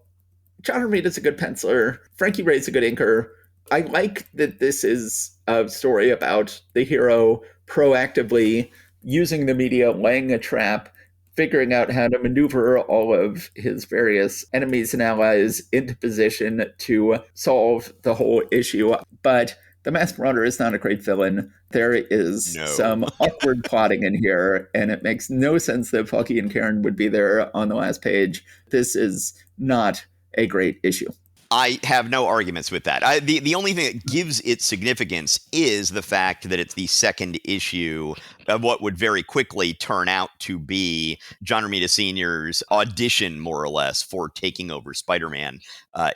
Romita's a good penciler. Frankie Ray's a good inker. I like that this is a story about the hero proactively using the media, laying a trap, figuring out how to maneuver all of his various enemies and allies into position to solve the whole issue. But the Masked Marauder is not a great villain. There is some awkward plotting in here, and it makes no sense that Fucky and Karen would be there on the last page. This is not a great issue. I have no arguments with that. The only thing that gives it significance is the fact that it's the second issue of what would very quickly turn out to be John Romita Sr.'s audition, more or less, for taking over Spider-Man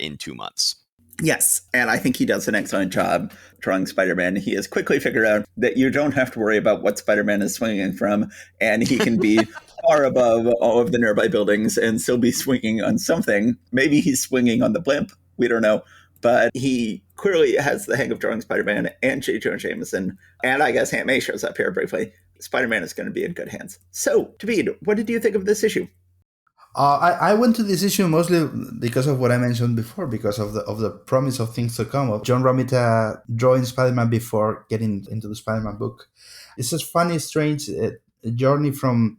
in 2 months. Yes, and I think he does an excellent job drawing Spider-Man. He has quickly figured out that you don't have to worry about what Spider-Man is swinging from, and he can be far above all of the nearby buildings and still be swinging on something. Maybe he's swinging on the blimp. We don't know. But he clearly has the hang of drawing Spider-Man and J. Jonah Jameson. And I guess Aunt May shows up here briefly. Spider-Man is going to be in good hands. So, David, what did you think of this issue? I went to this issue mostly because of what I mentioned before, because of the promise of things to come, of John Romita drawing Spider-Man before getting into the Spider-Man book. It's a funny, strange journey from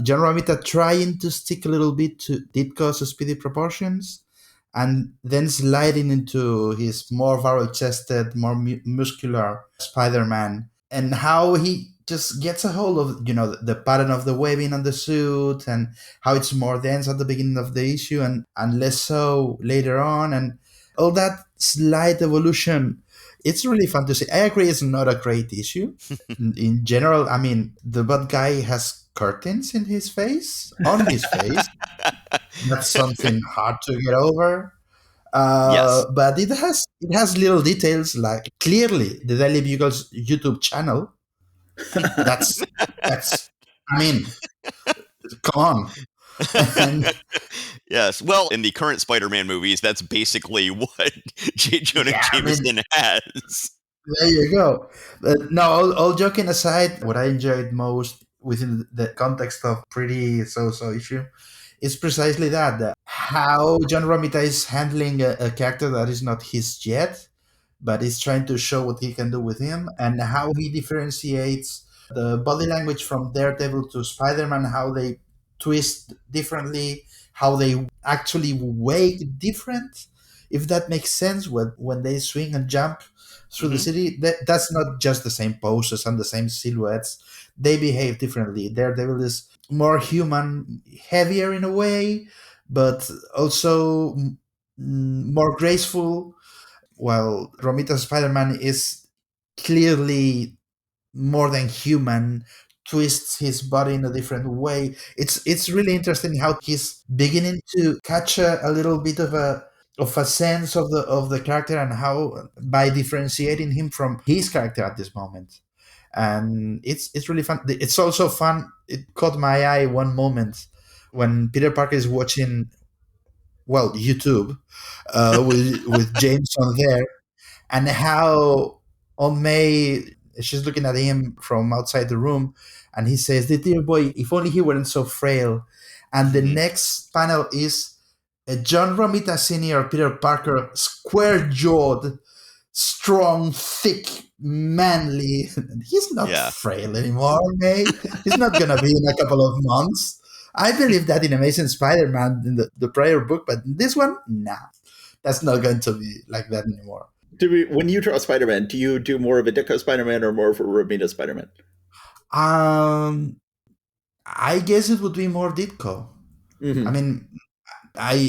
John Romita trying to stick a little bit to Ditko's speedy proportions, and then sliding into his more barrel-chested, more muscular Spider-Man, and how he just gets a hold of, the pattern of the webbing on the suit, and how it's more dense at the beginning of the issue and less so later on, and all that slight evolution. It's really fun to see. I agree it's not a great issue. In general, I mean, the bad guy has curtains in his face, on his face. That's something hard to get over. Yes. But it has little details, like clearly the Daily Bugle's YouTube channel. That's I mean, come on. Yes. Well, in the current Spider-Man movies, that's basically what J. Jonah Jameson has. There you go. But no, all joking aside, what I enjoyed most within the context of pretty so-so issue is precisely that how John Romita is handling a character that is not his yet, but is trying to show what he can do with him, and how he differentiates the body language from Daredevil to Spider-Man, how they twist differently, how they actually wake different, if that makes sense, when they swing and jump through the city. That's not just the same poses and the same silhouettes. They behave differently. Daredevil is more human, heavier in a way, but also more graceful, while Romita's Spider-Man is clearly more than human, twists his body in a different way. It's really interesting how he's beginning to catch a little bit of a sense of the character, and how by differentiating him from his character at this moment. And it's really fun. It's also fun. It caught my eye one moment when Peter Parker is watching, YouTube, with James on there, and how Aunt May, she's looking at him from outside the room, and he says, "The dear boy, if only he weren't so frail." And the next panel is John Romita Sr., Peter Parker, square-jawed, strong, thick, manly. He's not frail anymore, May. He's not going to be in a couple of months. I believe that in Amazing Spider-Man in the prior book, but this one, nah. That's not going to be like that anymore. When you draw Spider-Man, do you do more of a Ditko Spider-Man or more of a Romita Spider-Man? I guess it would be more Ditko. I mean,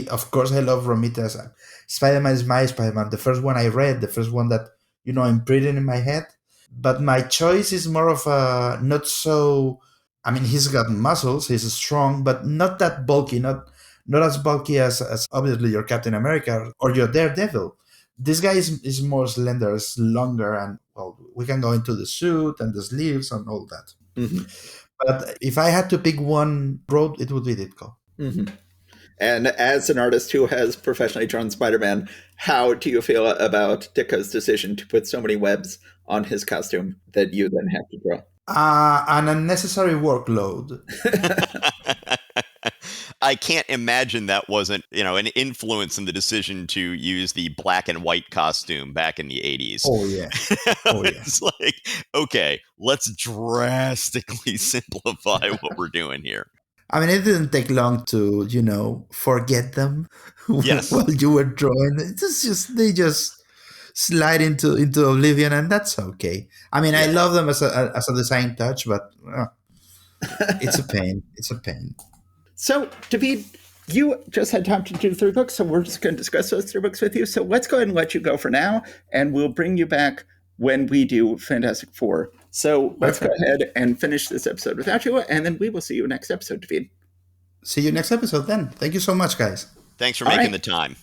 of course I love Romita's Spider-Man is my Spider-Man. The first one I read, the first one that imprinted in my head. But my choice is more of a not so. I mean, he's got muscles, he's strong, but not that bulky, not as bulky as obviously your Captain America or your Daredevil. This guy is more slender, is longer, and we can go into the suit and the sleeves and all that. But if I had to pick one road, it would be Ditko. Mm-hmm. And as an artist who has professionally drawn Spider-Man, how do you feel about Ditko's decision to put so many webs on his costume that you then have to draw? An unnecessary workload. I can't imagine that wasn't, an influence in the decision to use the black and white costume back in the 80s. Oh, yeah. Oh, yeah. It's like, okay, let's drastically simplify what we're doing here. I mean, it didn't take long to, forget them Yes. while you were drawing. They just slide into oblivion, and that's okay. I mean, I love them as a design touch, but it's a pain. It's a pain. So, David, you just had time to do 3 books, so we're just going to discuss those 3 books with you. So let's go ahead and let you go for now, and we'll bring you back when we do Fantastic Four. So let's go ahead and finish this episode without you, and then we will see you next episode, David. See you next episode then. Thank you so much, guys. Thanks for making the time.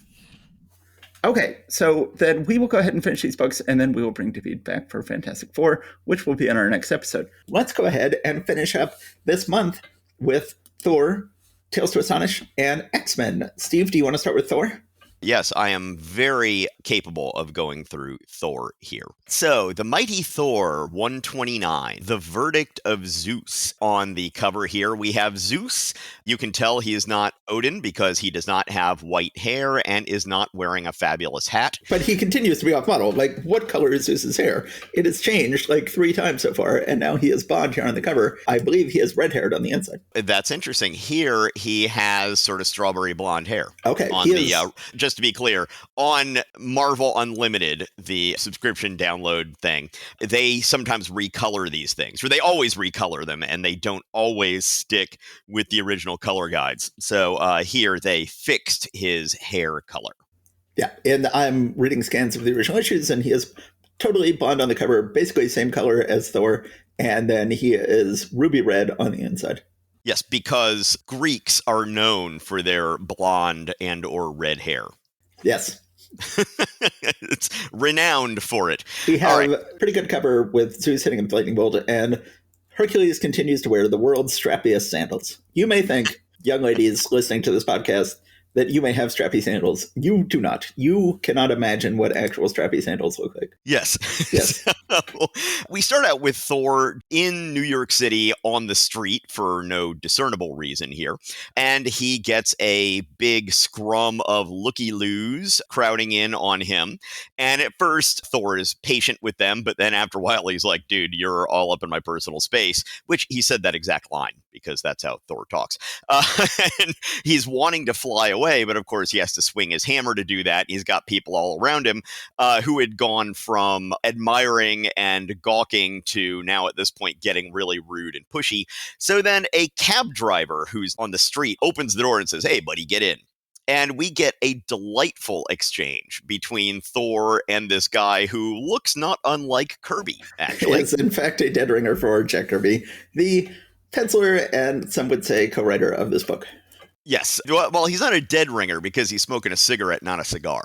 Okay, so then we will go ahead and finish these books, and then we will bring David back for Fantastic Four, which will be in our next episode. Let's go ahead and finish up this month with Thor, Tales to Astonish, and X-Men. Steve, do you want to start with Thor? Yes, I am very capable of going through Thor here. So, The Mighty Thor 129, The Verdict of Zeus. On the cover here, we have Zeus. You can tell he is not Odin because he does not have white hair and is not wearing a fabulous hat. But he continues to be off model. Like, what color is Zeus's hair? It has changed like 3 times so far, and now he is blonde here on the cover. I believe he is red-haired on the inside. That's interesting. Here, he has sort of strawberry blonde hair. Okay. On the just to be clear, on Marvel Unlimited, the subscription download thing, they sometimes recolor these things, or they always recolor them, and they don't always stick with the original color guides. So here they fixed his hair color. Yeah, and I'm reading scans of the original issues, and he is totally blonde on the cover, basically same color as Thor, and then he is ruby red on the inside. Yes, because Greeks are known for their blonde and or red hair. Yes. It's renowned for it. We have a pretty good cover with Zeus hitting him with lightning bolt, and Hercules continues to wear the world's strappiest sandals. You may think, young ladies listening to this podcast, that you may have strappy sandals. You do not. You cannot imagine what actual strappy sandals look like. Yes. Yes. So, we start out with Thor in New York City on the street for no discernible reason here. And he gets a big scrum of looky-loos crowding in on him. And at first, Thor is patient with them. But then after a while, he's like, dude, you're all up in my personal space, which he said that exact line because that's how Thor talks. And he's wanting to fly away, but of course he has to swing his hammer to do that. He's got people all around him who had gone from admiring and gawking to now at this point getting really rude and pushy. So then a cab driver who's on the street opens the door and says, hey, buddy, get in. And we get a delightful exchange between Thor and this guy who looks not unlike Kirby, actually. He is, in fact, a dead ringer for Jack Kirby, the penciler and some would say co-writer of this book. Yes. Well, he's not a dead ringer because he's smoking a cigarette, not a cigar.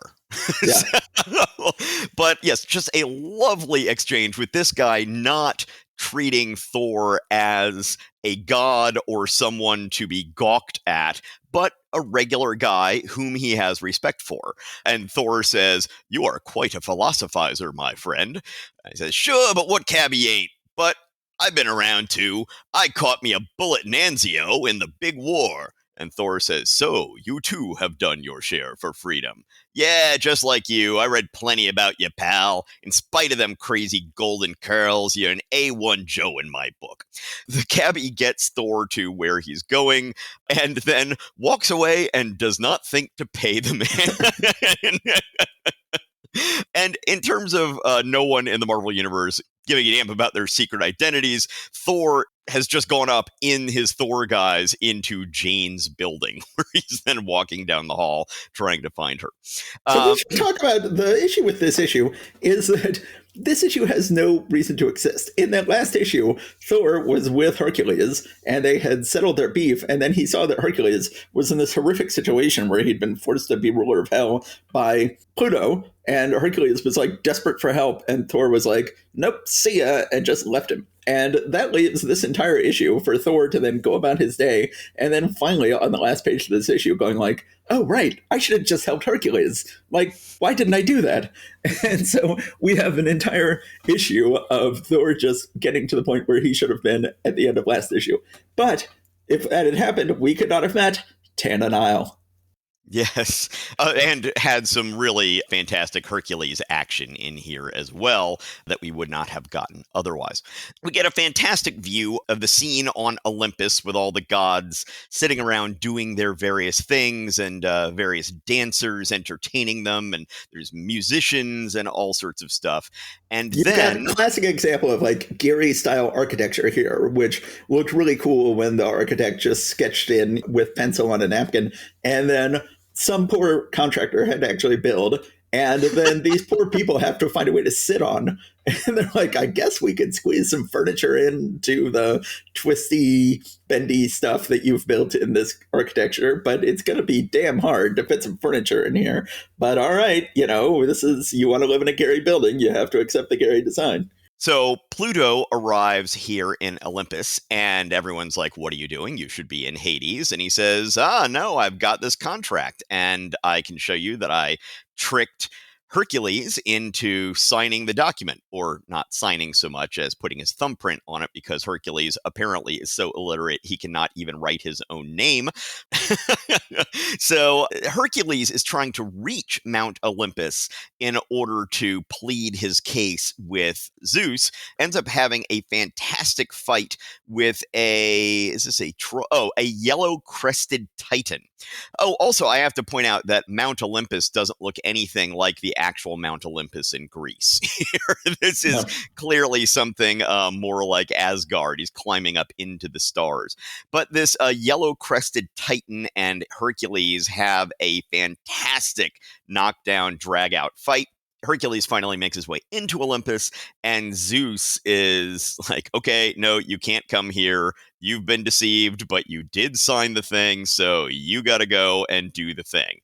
Yeah. But yes, just a lovely exchange with this guy not treating Thor as a god or someone to be gawked at, but a regular guy whom he has respect for. And Thor says, you are quite a philosophizer, my friend. And he says, sure, but what cabbie ain't? But I've been around too. I caught me a bullet in Anzio in the big war. And Thor says, so you too have done your share for freedom. Yeah, just like you. I read plenty about you, pal. In spite of them crazy golden curls, you're an A1 Joe in my book. The cabbie gets Thor to where he's going and then walks away and does not think to pay the man. And in terms of no one in the Marvel Universe giving a damn about their secret identities, Thor has just gone up in his Thor guise into Jane's building, where he's then walking down the hall trying to find her. So we should talk about the issue with this issue is that this issue has no reason to exist. In that last issue, Thor was with Hercules, and they had settled their beef, and then he saw that Hercules was in this horrific situation where he'd been forced to be ruler of hell by Pluto, And Hercules was like desperate for help, and Thor was like, nope, see ya, and just left him. And that leaves this entire issue for Thor to then go about his day, and then finally on the last page of this issue going like, oh, right, I should have just helped Hercules. Like, why didn't I do that? And so we have an entire issue of Thor just getting to the point where he should have been at the end of last issue. But if that had happened, we could not have met Tana Nile. Yes, and had some really fantastic Hercules action in here as well that we would not have gotten otherwise. We get a fantastic view of the scene on Olympus with all the gods sitting around doing their various things and various dancers entertaining them, and there's musicians and all sorts of stuff. And You've then got a classic example of like Gary style architecture here, which looked really cool when the architect just sketched in with pencil on a napkin, and then some poor contractor had to actually build. And then these poor people have to find a way to sit on. And they're like, I guess we could squeeze some furniture into the twisty, bendy stuff that you've built in this architecture, but it's going to be damn hard to fit some furniture in here. But all right, you want to live in a Gary building, you have to accept the Gary design. So Pluto arrives here in Olympus, and everyone's like, what are you doing? You should be in Hades. And he says, no, I've got this contract, and I can show you that I tricked Hercules into signing the document, or not signing so much as putting his thumbprint on it, because Hercules apparently is so illiterate he cannot even write his own name. So Hercules is trying to reach Mount Olympus in order to plead his case with Zeus, ends up having a fantastic fight with a yellow-crested Titan. Oh, also, I have to point out that Mount Olympus doesn't look anything like the actual Mount Olympus in Greece. This is clearly something more like Asgard. He's climbing up into the stars. But this yellow-crested Titan and Hercules have a fantastic knockdown, drag-out fight. Hercules finally makes his way into Olympus, and Zeus is like, okay, no, you can't come here. You've been deceived, but you did sign the thing, so you got to go and do the thing.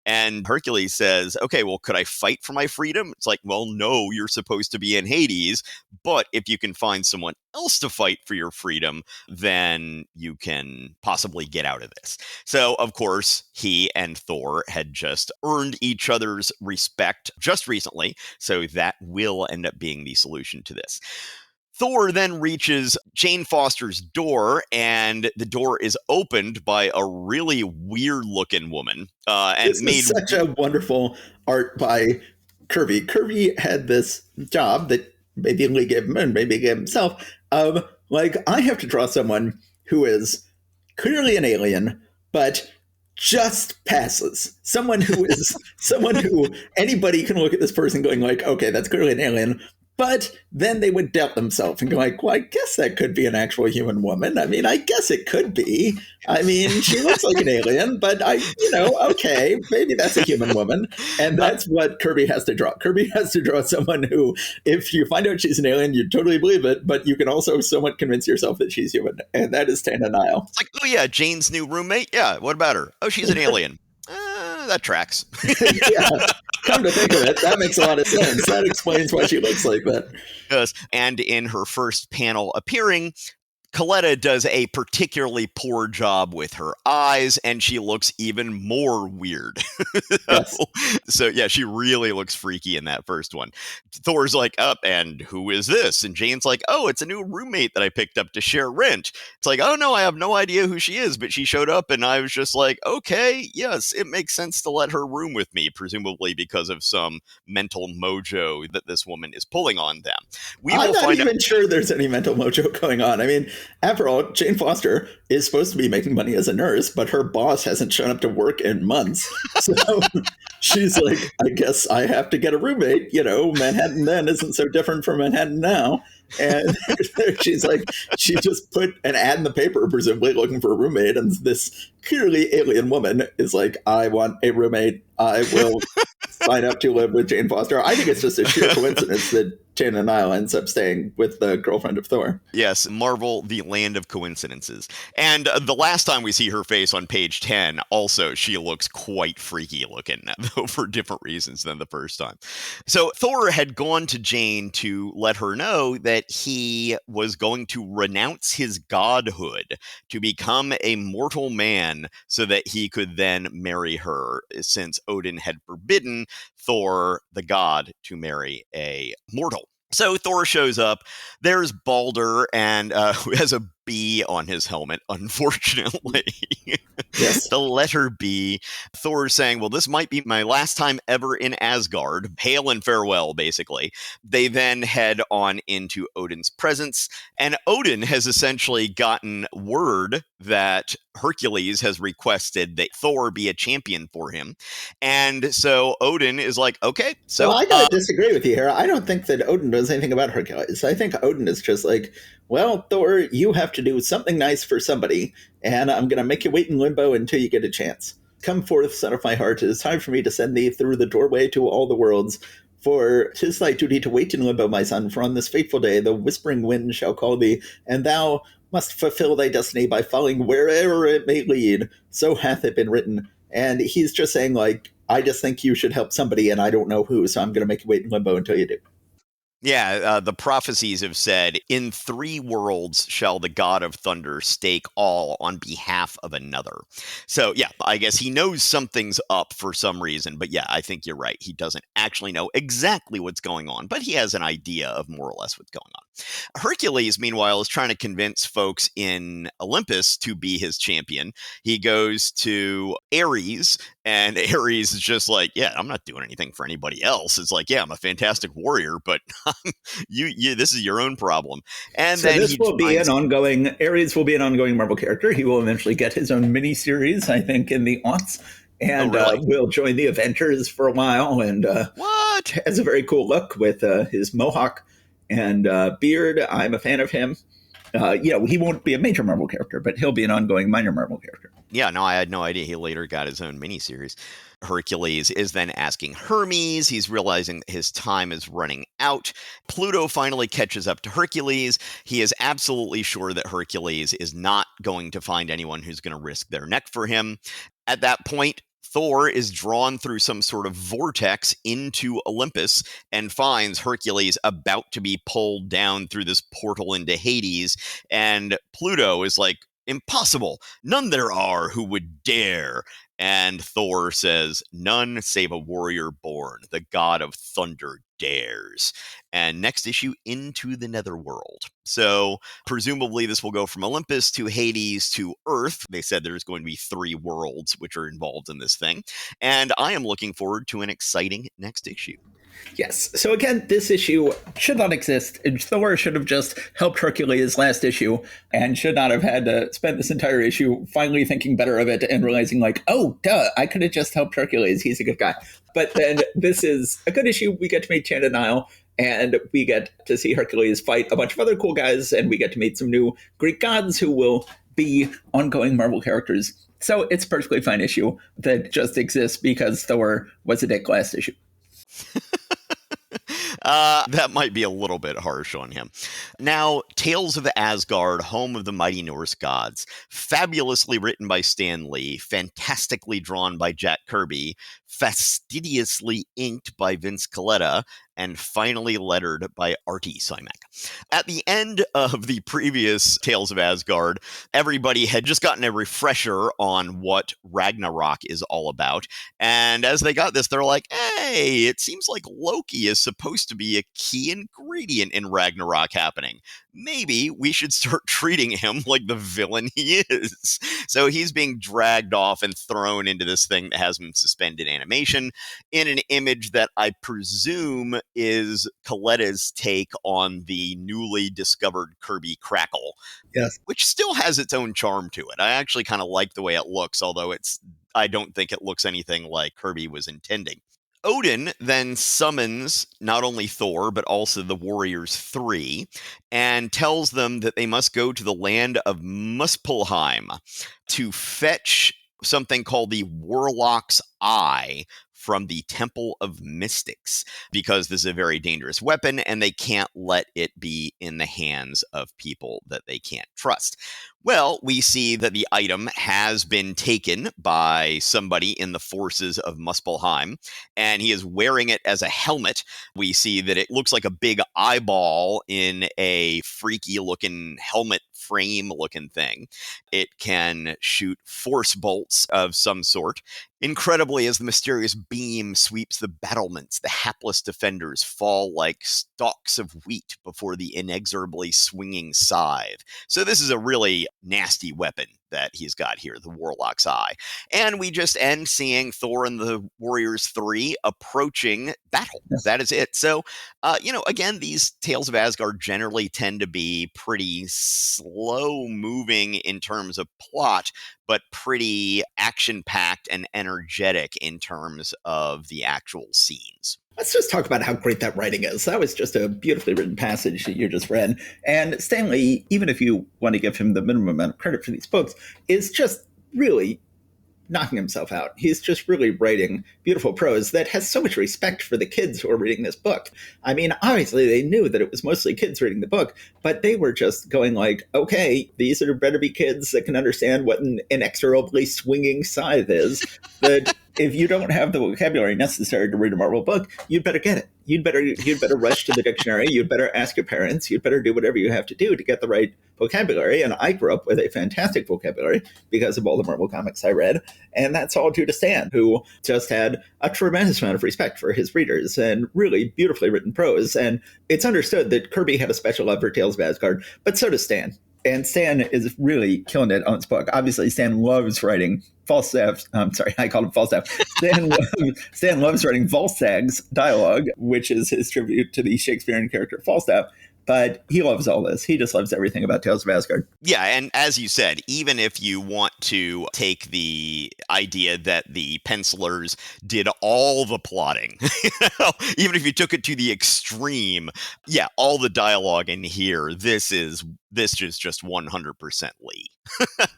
And Hercules says, okay, well, could I fight for my freedom? It's like, well, no, you're supposed to be in Hades, but if you can find someone else to fight for your freedom, then you can possibly get out of this. So, of course, he and Thor had just earned each other's respect just recently, so that will end up being the solution to this. Thor then reaches Jane Foster's door, and the door is opened by a really weird-looking woman. This is such a wonderful art by Kirby. Kirby had this job that maybe Lee gave him and maybe gave himself of, like, I have to draw someone who is clearly an alien, but just passes. Someone who anybody can look at this person going like, okay, that's clearly an alien. But then they would doubt themselves and go like, well, I guess that could be an actual human woman. I mean, I guess it could be. I mean, she looks like an alien, but okay, maybe that's a human woman. And that's what Kirby has to draw. Kirby has to draw someone who, if you find out she's an alien, you totally believe it, but you can also somewhat convince yourself that she's human. And that is Tana Nile. It's like, oh yeah, Jane's new roommate? Yeah, what about her? Oh, she's an alien. That tracks. Yeah. Come to think of it, that makes a lot of sense. That explains why she looks like that. Yes. And in her first panel appearing, Coletta does a particularly poor job with her eyes, and she looks even more weird. Yes. So, yeah, she really looks freaky in that first one. Thor's like, and who is this? And Jane's like, oh, it's a new roommate that I picked up to share rent. It's like, oh, no, I have no idea who she is, but she showed up, and I was just like, okay, yes, it makes sense to let her room with me, presumably because of some mental mojo that this woman is pulling on them. I'm not even sure there's any mental mojo going on. I mean, after all, Jane Foster is supposed to be making money as a nurse, but her boss hasn't shown up to work in months. So she's like, I guess I have to get a roommate. Manhattan then isn't so different from Manhattan now. And she's like, she just put an ad in the paper, presumably looking for a roommate. And this clearly alien woman is like, I want a roommate. I will sign up to live with Jane Foster. I think it's just a sheer coincidence that Tana Nile ends up staying with the girlfriend of Thor. Yes, Marvel, the land of coincidences. And the last time we see her face on page 10, also, she looks quite freaky looking, though for different reasons than the first time. So Thor had gone to Jane to let her know that he was going to renounce his godhood to become a mortal man so that he could then marry her, since Odin had forbidden Thor, the god, to marry a mortal. So Thor shows up. There's Balder, and who has a B on his helmet, unfortunately. Yes. The letter B. Thor is saying, well, this might be my last time ever in Asgard. Hail and farewell, basically. They then head on into Odin's presence, and Odin has essentially gotten word that Hercules has requested that Thor be a champion for him. And so Odin is like, okay, so... Well, I gotta disagree with you here. I don't think that Odin knows anything about Hercules. I think Odin is just like, well, Thor, you have to do something nice for somebody, and I'm gonna make you wait in limbo until you get a chance. Come forth, son of my heart. It is time for me to send thee through the doorway to all the worlds. For 'tis thy duty to wait in limbo, my son, for on this fateful day the whispering wind shall call thee, and thou must fulfill thy destiny by following wherever it may lead. So hath it been written. And he's just saying, like, I just think you should help somebody, and I don't know who, so I'm going to make you wait in limbo until you do. Yeah, the prophecies have said, in 3 worlds shall the god of thunder stake all on behalf of another. So, yeah, I guess he knows something's up for some reason. But yeah, I think you're right. He doesn't actually know exactly what's going on, but he has an idea of more or less what's going on. Hercules, meanwhile, is trying to convince folks in Olympus to be his champion. He goes to Ares, and Ares is just like, yeah, I'm not doing anything for anybody else. It's like, yeah, I'm a fantastic warrior, but you this is your own problem. And so then this will be an ongoing, Ares will be an ongoing Marvel character. He will eventually get his own miniseries, I think, in the aughts. And will join the Avengers for a while. And what? Has a very cool look with his mohawk and beard. I'm a fan of him. He won't be a major Marvel character, but he'll be an ongoing minor Marvel character. Yeah, no, I had no idea he later got his own miniseries. Hercules is then asking Hermes. He's realizing his time is running out. Pluto finally catches up to Hercules. He is absolutely sure that Hercules is not going to find anyone who's going to risk their neck for him. At that point, Thor is drawn through some sort of vortex into Olympus and finds Hercules about to be pulled down through this portal into Hades. And Pluto is like, impossible. None there are who would dare. And Thor says, none save a warrior born. The god of thunder dares. And next issue, Into the Netherworld. So presumably this will go from Olympus to Hades to Earth. They said there's going to be 3 worlds which are involved in this thing. And I am looking forward to an exciting next issue. Yes. So again, this issue should not exist. Thor should have just helped Hercules last issue and should not have had to spend this entire issue finally thinking better of it and realizing like, oh, duh, I could have just helped Hercules. He's a good guy. But then this is a good issue. We get to meet Tana Nile, and we get to see Hercules fight a bunch of other cool guys, and we get to meet some new Greek gods who will be ongoing Marvel characters. So it's a perfectly fine issue that just exists because Thor was a dick last issue. That might be a little bit harsh on him. Now, Tales of Asgard, Home of the Mighty Norse Gods, fabulously written by Stan Lee, fantastically drawn by Jack Kirby, fastidiously inked by Vince Colletta, and finally lettered by Artie Simek. At the end of the previous Tales of Asgard, everybody had just gotten a refresher on what Ragnarok is all about. And as they got this, they're like, hey, it seems like Loki is supposed to be a key ingredient in Ragnarok happening. Maybe we should start treating him like the villain he is. So he's being dragged off and thrown into this thing that has him suspended animation in an image that I presume is Coletta's take on the newly discovered Kirby Crackle. Yes. Which still has its own charm to it. I actually kind of like the way it looks, although I don't think it looks anything like Kirby was intending. Odin then summons not only Thor, but also the Warriors 3, and tells them that they must go to the land of Muspelheim to fetch something called the Warlock's Eye from the Temple of Mystics, because this is a very dangerous weapon and they can't let it be in the hands of people that they can't trust. Well, we see that the item has been taken by somebody in the forces of Muspelheim, and he is wearing it as a helmet. We see that it looks like a big eyeball in a freaky looking helmet frame looking thing. It can shoot force bolts of some sort. Incredibly, as the mysterious beam sweeps the battlements, the hapless defenders fall like stalks of wheat before the inexorably swinging scythe. So this is a really nasty weapon that he's got here, the Warlock's Eye. And we just end seeing Thor and the Warriors 3 approaching battle. Yes. That is it. So, again, these Tales of Asgard generally tend to be pretty slow moving in terms of plot, but pretty action-packed and energetic in terms of the actual scenes. Let's just talk about how great that writing is. That was just a beautifully written passage that you just read. And Stan Lee, even if you want to give him the minimum amount of credit for these books, is just really knocking himself out. He's just really writing beautiful prose that has so much respect for the kids who are reading this book. I mean, obviously they knew that it was mostly kids reading the book, but they were just going like, okay, these are better be kids that can understand what an inexorably swinging scythe is. That if you don't have the vocabulary necessary to read a Marvel book, you'd better get it. You'd better rush to the dictionary. You'd better ask your parents. You'd better do whatever you have to do to get the right vocabulary. And I grew up with a fantastic vocabulary because of all the Marvel comics I read. And that's all due to Stan, who just had a tremendous amount of respect for his readers and really beautifully written prose. And it's understood that Kirby had a special love for Tales of Asgard, but so does Stan. And Stan is really killing it on his book. Obviously, Stan loves writing Falstaff. I'm sorry, I called him Falstaff. Stan loves writing Volstagg's dialogue, which is his tribute to the Shakespearean character Falstaff. But he loves all this. He just loves everything about Tales of Asgard. Yeah, and as you said, even if you want to take the idea that the pencilers did all the plotting, even if you took it to the extreme, yeah, all the dialogue in here, this is just 100% Lee.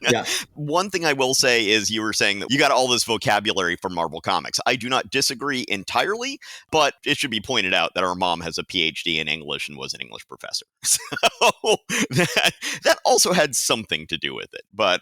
Yeah. One thing I will say is you were saying that you got all this vocabulary from Marvel Comics. I do not disagree entirely, but it should be pointed out that our mom has a PhD in English and was an English professor. So that also had something to do with it. But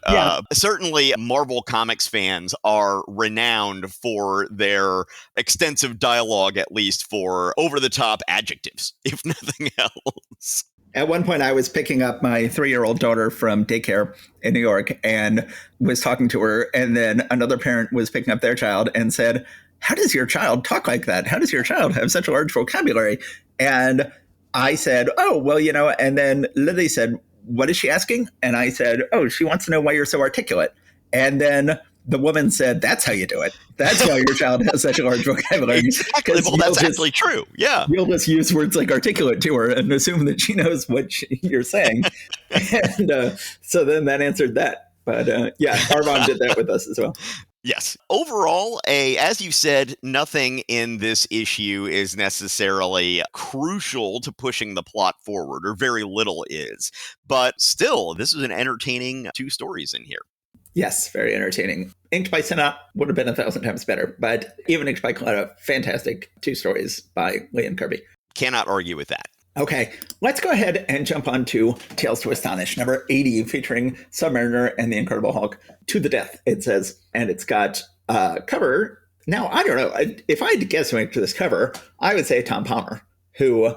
certainly Marvel Comics fans are renowned for their extensive dialogue, at least for over-the-top adjectives, if nothing else. At one point, I was picking up my 3-year-old daughter from daycare in New York and was talking to her. And then another parent was picking up their child and said, "How does your child talk like that? How does your child have such a large vocabulary?" And I said, "Oh, well, and then Lily said, "What is she asking?" And I said, "Oh, she wants to know why you're so articulate." And then the woman said, "That's how you do it. That's why your child has such a large vocabulary." Exactly. Well, that's actually true. Yeah. You'll just use words like articulate to her and assume that she knows what you're saying. And so then that answered that. But our mom did that with us as well. Yes. Overall, as you said, nothing in this issue is necessarily crucial to pushing the plot forward, or very little is. But still, this is an entertaining 2 stories in here. Yes, very entertaining. Inked by Sinnott would have been 1,000 times better, but even inked by Coletta, fantastic 2 stories by Lee and Kirby. Cannot argue with that. Okay, let's go ahead and jump on to Tales to Astonish, number 80, featuring Submariner and the Incredible Hulk. To the death, it says, and it's got a cover. Now, I don't know. If I had to guess who inked this cover, I would say Tom Palmer, who...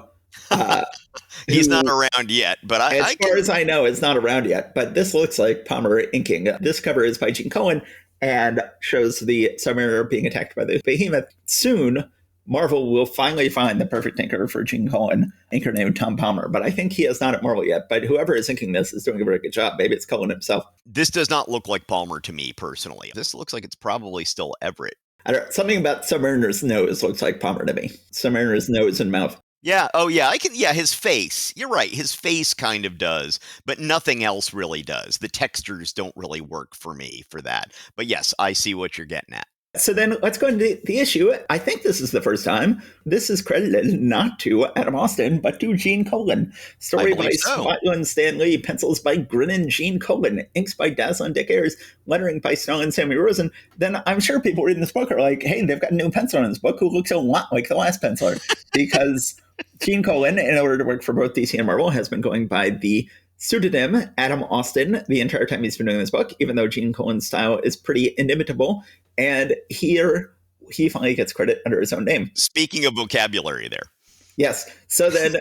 He's not around yet, but as far as I know, it's not around yet. But this looks like Palmer inking. This cover is by Gene Colan and shows the Submariner being attacked by the behemoth. Soon, Marvel will finally find the perfect inker for Gene Colan, inker named Tom Palmer. But I think he is not at Marvel yet. But whoever is inking this is doing a very good job. Maybe it's Colan himself. This does not look like Palmer to me, personally. This looks like it's probably still Everett. I don't know. Something about Submariner's nose looks like Palmer to me. Submariner's nose and mouth. Yeah. Oh, yeah. His face. You're right. His face kind of does, but nothing else really does. The textures don't really work for me for that. But yes, I see what you're getting at. So then let's go into the issue. I think this is the first time this is credited not to Adam Austin, but to Gene Colan. Story by Scott and Stan Lee, pencils by Grinnin Gene Colan, inks by Dazzlin Dick Ayers, lettering by Snow and Sammy Rosen. Then I'm sure people reading this book are like, hey, they've got a new penciler in this book who looks a lot like the last penciler. Because Gene Colan, in order to work for both DC and Marvel, has been going by the pseudonym Adam Austin the entire time he's been doing this book, even though Gene Colan's style is pretty inimitable. And here he finally gets credit under his own name. Speaking of vocabulary there. Yes. So then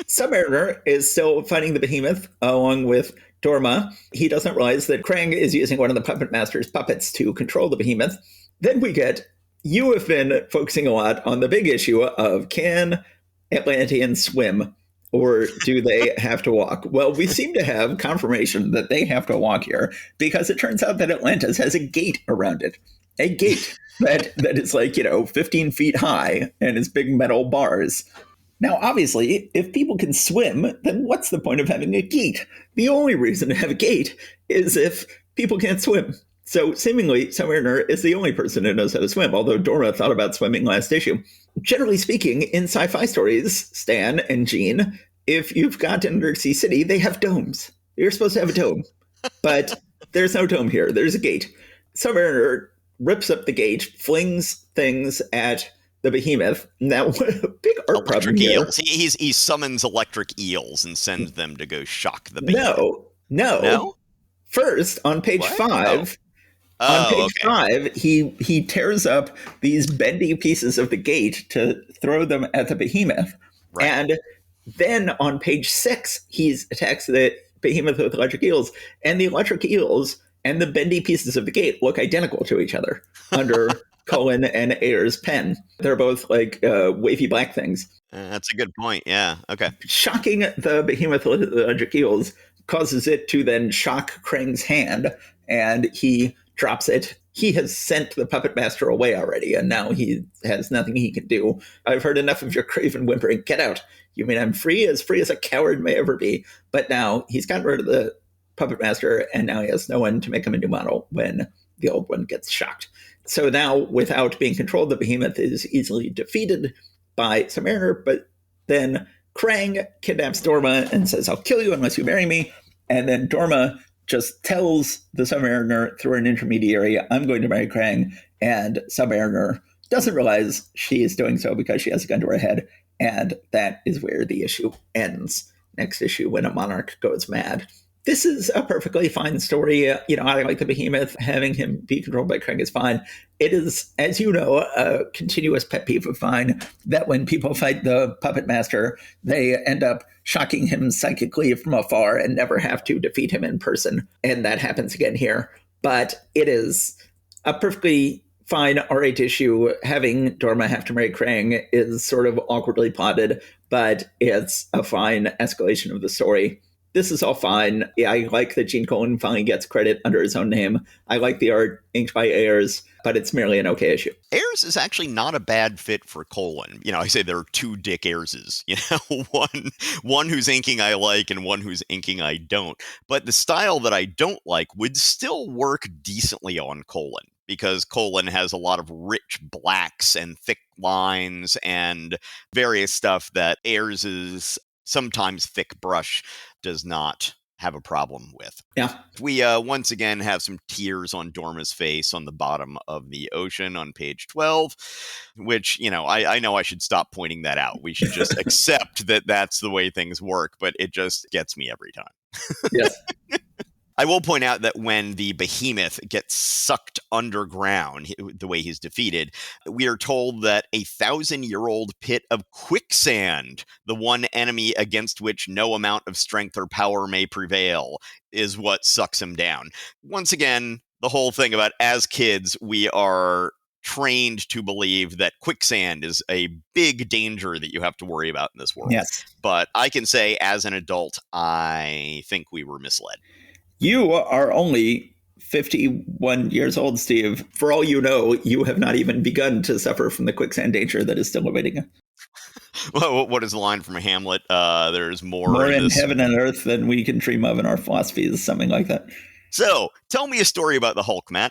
Submariner is still fighting the behemoth along with Dorma. He doesn't realize that Krang is using one of the puppet master's puppets to control the behemoth. Then we get, you have been focusing a lot on the big issue of can Atlanteans swim? Or do they have to walk? Well, we seem to have confirmation that they have to walk here because it turns out that Atlantis has a gate around it. A gate that is like, 15 feet high and is big metal bars. Now, obviously, if people can swim, then what's the point of having a gate? The only reason to have a gate is if people can't swim. So seemingly, Submariner is the only person who knows how to swim, although Dora thought about swimming last issue. Generally speaking, in sci-fi stories, Stan and Gene, if you've got an undersea city, they have domes. You're supposed to have a dome. But there's no dome here. There's a gate. Submariner rips up the gate, flings things at the behemoth. Now, big art problem here. Eels. He summons electric eels and sends them to go shock the behemoth. No. First, on page 5... On page 5, he tears up these bendy pieces of the gate to throw them at the behemoth. Right. And then on page 6, he attacks the behemoth with electric eels. And the electric eels and the bendy pieces of the gate look identical to each other under Colan and Ayers' pen. They're both like wavy black things. That's a good point. Yeah. Okay. Shocking the behemoth with the electric eels causes it to then shock Krang's hand, and he drops it. He has sent the puppet master away already, and now he has nothing he can do. I've heard enough of your craven whimpering. Get out. You mean I'm free as a coward may ever be. But now he's gotten rid of the puppet master, and now he has no one to make him a new model when the old one gets shocked. So now, without being controlled, the behemoth is easily defeated by Submariner, but then Krang kidnaps Dorma and says, I'll kill you unless you marry me. And then Dorma just tells the Submariner through an intermediary, I'm going to marry Krang. And Submariner doesn't realize she is doing so because she has a gun to her head. And that is where the issue ends. Next issue, when a monarch goes mad. This is a perfectly fine story. I like the behemoth. Having him be controlled by Krang is fine. It is, as you know, a continuous pet peeve of mine that when people fight the puppet master, they end up shocking him psychically from afar and never have to defeat him in person. And that happens again here. But it is a perfectly fine R8 issue. Having Dorma have to marry Krang is sort of awkwardly plotted, but it's a fine escalation of the story. This is all fine. Yeah, I like that Gene Colan finally gets credit under his own name. I like the art inked by Ayers, but it's merely an okay issue. Ayers is actually not a bad fit for Colan. I say there are two Dick Ayerses. One who's inking I like and one who's inking I don't. But the style that I don't like would still work decently on Colan, because Colan has a lot of rich blacks and thick lines and various stuff that Ayers's sometimes thick brush does not have a problem with. Yeah. We once again have some tears on Dorma's face on the bottom of the ocean on page 12, which, I know I should stop pointing that out. We should just accept that that's the way things work, but it just gets me every time. Yes. I will point out that when the behemoth gets sucked underground, the way he's defeated, we are told that 1,000-year-old pit of quicksand, the one enemy against which no amount of strength or power may prevail, is what sucks him down. Once again, the whole thing about as kids, we are trained to believe that quicksand is a big danger that you have to worry about in this world. Yes. But I can say as an adult, I think we were misled. You are only 51 years old, Steve. For all you know, you have not even begun to suffer from the quicksand danger that is still awaiting you. Well, what is the line from Hamlet? There's more in heaven and earth than we can dream of in our philosophies, something like that. So, tell me a story about the Hulk, Matt.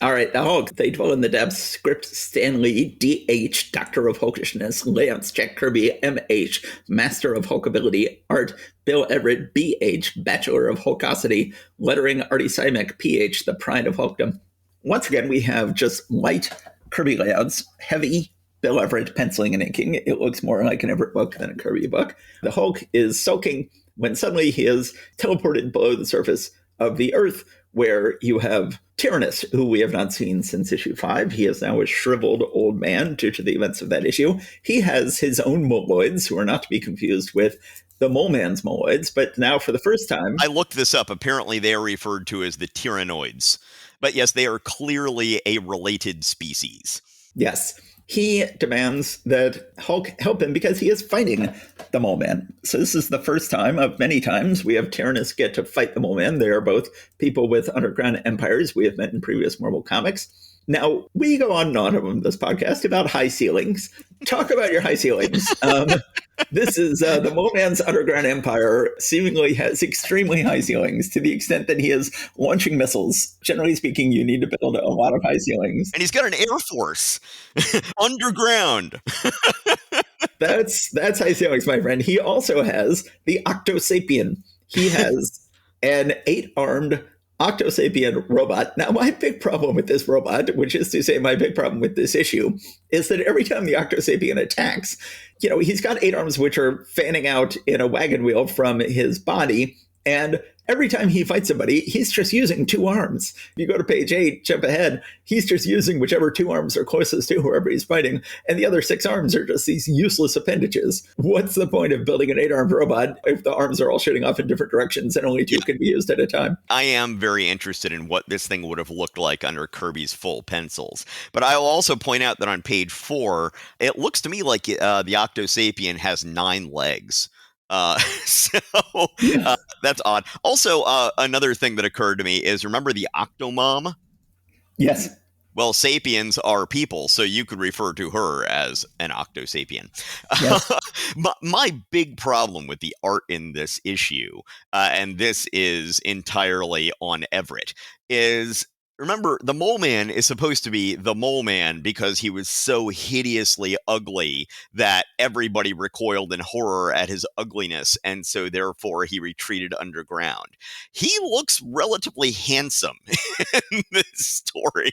All right, the Hulk. They dwell in the depths. Script Stan Lee, DH, Doctor of Hulkishness. Layouts Jack Kirby, MH, Master of Hulkability. Art Bill Everett, BH, Bachelor of Hulkosity. Lettering Artie Simek, PH, the Pride of Hulkdom. Once again, we have just light Kirby layouts, heavy Bill Everett penciling and inking. It looks more like an Everett book than a Kirby book. The Hulk is soaking when suddenly he is teleported below the surface of the Earth, where you have Tyrannus, who we have not seen since issue 5. He is now a shriveled old man due to the events of that issue. He has his own moloids, who are not to be confused with the Mole Man's moloids, but now for the first time... I looked this up. Apparently they are referred to as the Tyrannoids. But yes, they are clearly a related species. Yes. He demands that Hulk help him because he is fighting the Mole Man. So this is the first time of many times we have Tyrannus get to fight the Mole Man. They are both people with underground empires we have met in previous Marvel comics. Now, we go on and on this podcast about high ceilings. Talk about your high ceilings. This is the Mole Man's underground empire seemingly has extremely high ceilings to the extent that he is launching missiles. Generally speaking, you need to build a lot of high ceilings. And he's got an air force underground. That's high ceilings, my friend. He also has the Octosapien. He has an 8-armed Octosapien robot. Now, my big problem with this robot, which is to say my big problem with this issue, is that every time the Octosapien attacks, he's got 8 arms which are fanning out in a wagon wheel from his body, and every time he fights somebody, he's just using 2 arms. If you go to page 8, jump ahead, he's just using whichever 2 arms are closest to whoever he's fighting, and the other 6 arms are just these useless appendages. What's the point of building an 8-armed robot if the arms are all shooting off in different directions and only 2 can be used at a time? I am very interested in what this thing would have looked like under Kirby's full pencils. But I'll also point out that on page 4, it looks to me like the Octosapien has 9 legs. That's odd. Also, another thing that occurred to me is, remember the Octomom? Yes. Well, sapiens are people, so you could refer to her as an Octosapien. Yes. My big problem with the art in this issue, and this is entirely on Everett, is... Remember, the Mole Man is supposed to be the Mole Man because he was so hideously ugly that everybody recoiled in horror at his ugliness, and so therefore he retreated underground. He looks relatively handsome in this story,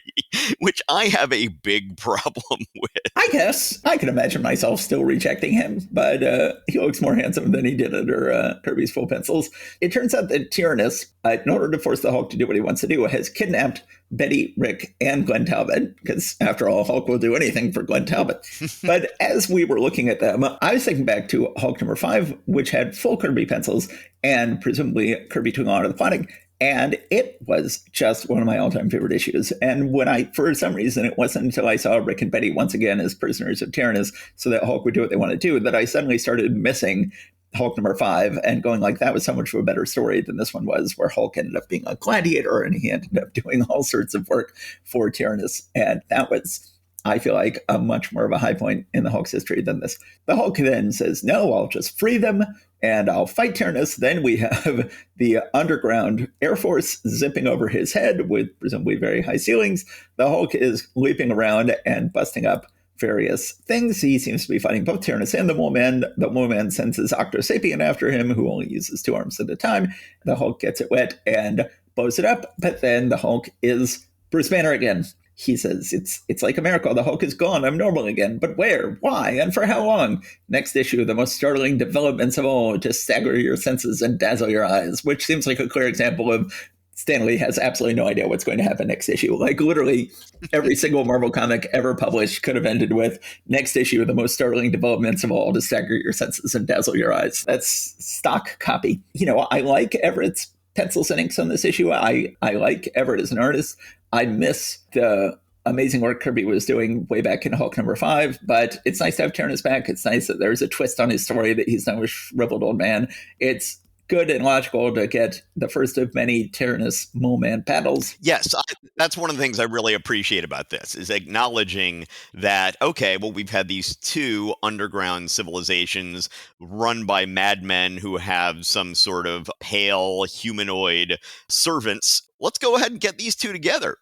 which I have a big problem with. I guess. I can imagine myself still rejecting him, but he looks more handsome than he did under Kirby's full pencils. It turns out that Tyrannus, in order to force the Hulk to do what he wants to do, has kidnapped Betty, Rick, and Glenn Talbot, because after all, Hulk will do anything for Glenn Talbot. But as we were looking at them, I was thinking back to Hulk number 5, which had full Kirby pencils and presumably Kirby doing a lot of the plotting. And it was just one of my all-time favorite issues. And when for some reason, it wasn't until I saw Rick and Betty once again as prisoners of Tyrannus so that Hulk would do what they want to do, that I suddenly started missing Hulk number 5 and going like, that was so much of a better story than this one was, where Hulk ended up being a gladiator and he ended up doing all sorts of work for Tyrannus. And that was, I feel like, a much more of a high point in the Hulk's history than this. The Hulk then says, no, I'll just free them and I'll fight Tyrannus. Then we have the underground Air Force zipping over his head with presumably very high ceilings. The Hulk is leaping around and busting up various things. He seems to be fighting both Tyrannus and the Mole Man. The Mole Man sends his Octosapien after him, who only uses 2 arms at a time. The Hulk gets it wet and blows it up, but then the Hulk is Bruce Banner again. He says, it's like a miracle. The Hulk is gone. I'm normal again. But where? Why? And for how long? Next issue, the most startling developments of all to stagger your senses and dazzle your eyes, which seems like a clear example of Stan Lee has absolutely no idea what's going to happen next issue. Like, literally every single Marvel comic ever published could have ended with next issue, the most startling developments of all to stagger your senses and dazzle your eyes. That's stock copy. I like Everett's pencils and inks on this issue. I like Everett as an artist. I miss the amazing work Kirby was doing way back in Hulk number 5, but it's nice to have Tyrannus back. It's nice that there's a twist on his story that he's now a shriveled old man. It's good and logical to get the first of many Tyrannus Mole Man battles. Yes, that's one of the things I really appreciate about this, is acknowledging that, okay, well, we've had these 2 underground civilizations run by madmen who have some sort of pale humanoid servants let's go ahead and get these two together.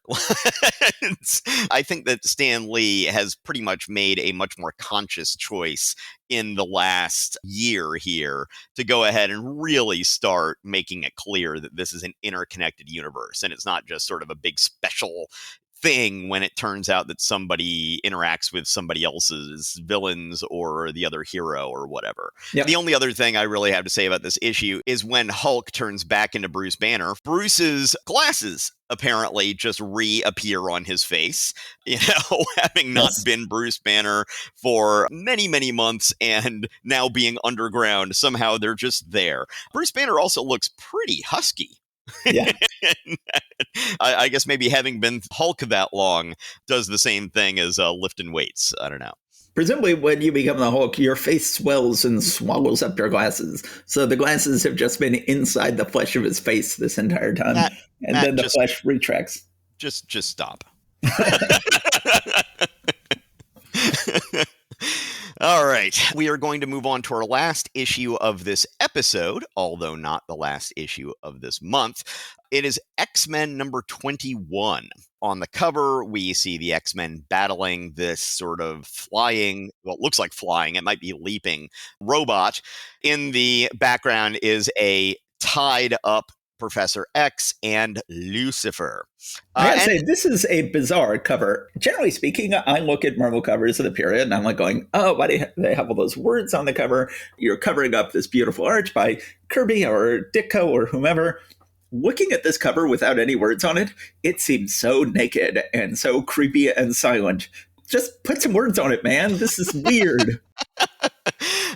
I think that Stan Lee has pretty much made a much more conscious choice in the last year here to go ahead and really start making it clear that this is an interconnected universe, and it's not just sort of a big special thing when it turns out that somebody interacts with somebody else's villains or the other hero or whatever. Yep. The only other thing I really have to say about this issue is when Hulk turns back into Bruce Banner, Bruce's glasses apparently just reappear on his face, having not been Bruce Banner for many, many months and now being underground. Somehow they're just there. Bruce Banner also looks pretty husky. Yeah. I guess maybe having been Hulk that long does the same thing as lifting weights. I don't know. Presumably, when you become the Hulk, your face swells and swallows up your glasses. So the glasses have just been inside the flesh of his face this entire time. Matt, then the flesh retracts. Just stop. All right. We are going to move on to our last issue of this episode, although not the last issue of this month. It is X-Men number 21. On the cover, we see the X-Men battling this sort of flying, well, it looks like flying, it might be leaping, robot. In the background is a tied up Professor X and Lucifer. I gotta say, this is a bizarre cover. Generally speaking, I look at Marvel covers of the period and I'm like going, oh, why do they have all those words on the cover? You're covering up this beautiful art by Kirby or Ditko or whomever. Looking at this cover without any words on it, it seems so naked and so creepy and silent. Just put some words on it, man. This is weird.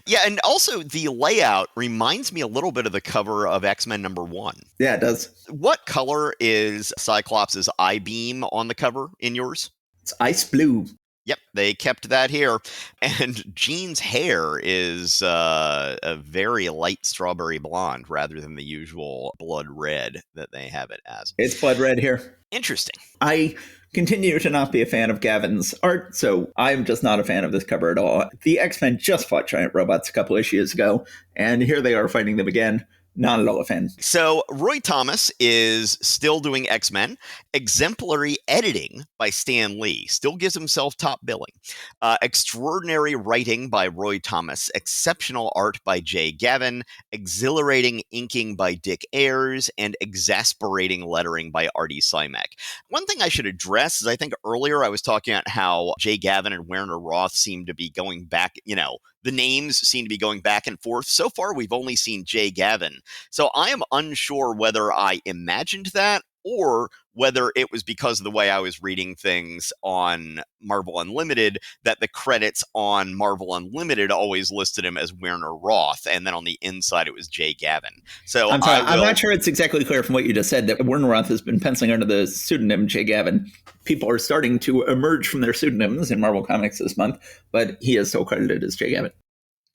Yeah, and also the layout reminds me a little bit of the cover of X-Men number 1. Yeah, it does. What color is Cyclops' I-beam on the cover in yours? It's ice blue. Yep, they kept that here. And Jean's hair is a very light strawberry blonde rather than the usual blood red that they have it as. It's blood red here. Interesting. I continue to not be a fan of Gavin's art, so I'm just not a fan of this cover at all. The X-Men just fought giant robots a couple issues ago, and here they are fighting them again. Not at all a fan. So Roy Thomas is still doing X-Men. Exemplary editing by Stan Lee. Still gives himself top billing. Extraordinary writing by Roy Thomas. Exceptional art by Jay Gavin. Exhilarating inking by Dick Ayers. And exasperating lettering by Artie Simek. One thing I should address is I think earlier I was talking about how Jay Gavin and Werner Roth seem to be going back, the names seem to be going back and forth. So far, we've only seen Jay Gavin. So I am unsure whether I imagined that or whether it was because of the way I was reading things on Marvel Unlimited that the credits on Marvel Unlimited always listed him as Werner Roth, and then on the inside it was Jay Gavin. So I'm not sure it's exactly clear from what you just said that Werner Roth has been penciling under the pseudonym Jay Gavin. People are starting to emerge from their pseudonyms in Marvel Comics this month, but he is still credited as Jay Gavin.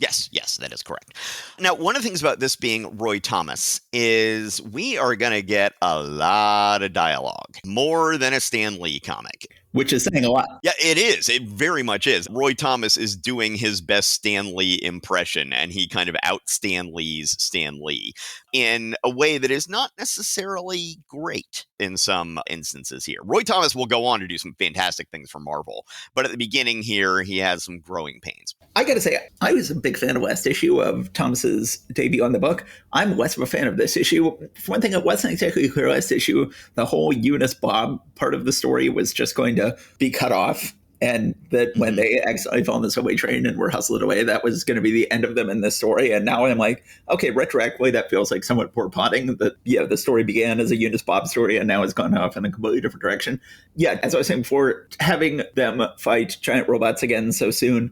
Yes, that is correct. Now, one of the things about this being Roy Thomas is we are going to get a lot of dialogue, more than a Stan Lee comic. Which is saying a lot. Yeah, it is. It very much is. Roy Thomas is doing his best Stan Lee impression, and he kind of out-Stan Lee's Stan Lee in a way that is not necessarily great in some instances here. Roy Thomas will go on to do some fantastic things for Marvel, but at the beginning here, he has some growing pains. I gotta say, I was a big fan of last issue of Thomas's debut on the book. I'm less of a fan of this issue. For one thing, it wasn't exactly clear last issue. The whole Eunice Bob part of the story was just going to be cut off, and that when they accidentally fell on the subway train and were hustled away, that was going to be the end of them in this story. And now I'm like, okay, retroactively, that feels like somewhat poor plotting. That the story began as a Eunice Bob story and now has gone off in a completely different direction. Yeah, as I was saying before, having them fight giant robots again so soon,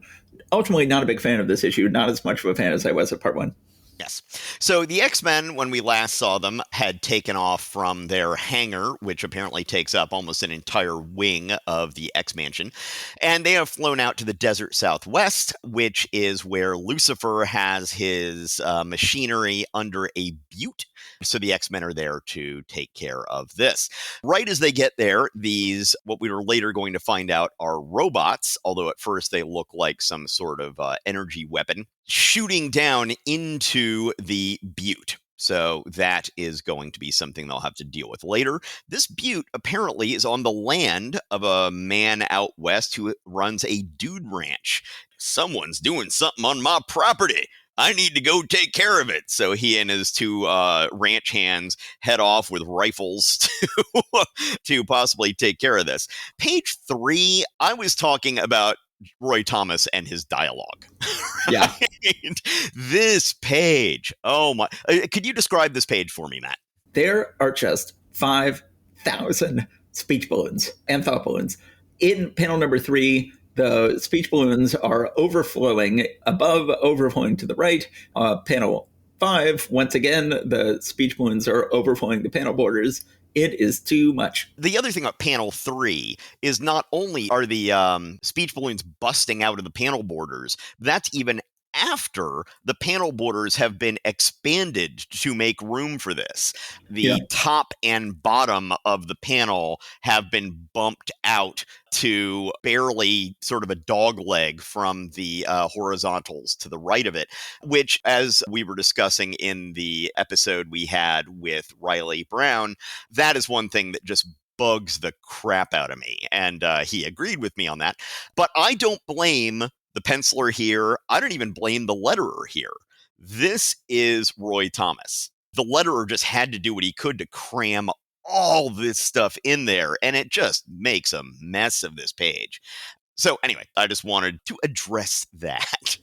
ultimately not a big fan of this issue, not as much of a fan as I was at part 1. Yes. So the X-Men, when we last saw them, had taken off from their hangar, which apparently takes up almost an entire wing of the X-Mansion, and they have flown out to the desert southwest, which is where Lucifer has his machinery under a butte. So the X-Men are there to take care of this. Right as they get there, these, what we were later going to find out, are robots, although at first they look like some sort of energy weapon, shooting down into the butte. So that is going to be something they'll have to deal with later. This butte apparently is on the land of a man out west who runs a dude ranch. Someone's doing something on my property. I need to go take care of it. So he and his two ranch hands head off with rifles to possibly take care of this. Page 3, I was talking about Roy Thomas and his dialogue. Yeah. This page, oh my. Could you describe this page for me, Matt? There are just 5,000 speech balloons and thought balloons. In panel number 3, the speech balloons are overflowing to the right. Panel 5, once again, the speech balloons are overflowing the panel borders. It is too much. The other thing about panel 3 is not only are the speech balloons busting out of the panel borders, that's even after the panel borders have been expanded to make room for this. The top and bottom of the panel have been bumped out to barely sort of a dog leg from the horizontals to the right of it, which, as we were discussing in the episode we had with Riley Brown, that is one thing that just bugs the crap out of me. And he agreed with me on that. But I don't blame the penciler here. I don't even blame the letterer here. This is Roy Thomas. The letterer just had to do what he could to cram all this stuff in there, and it just makes a mess of this page. So anyway, I just wanted to address that.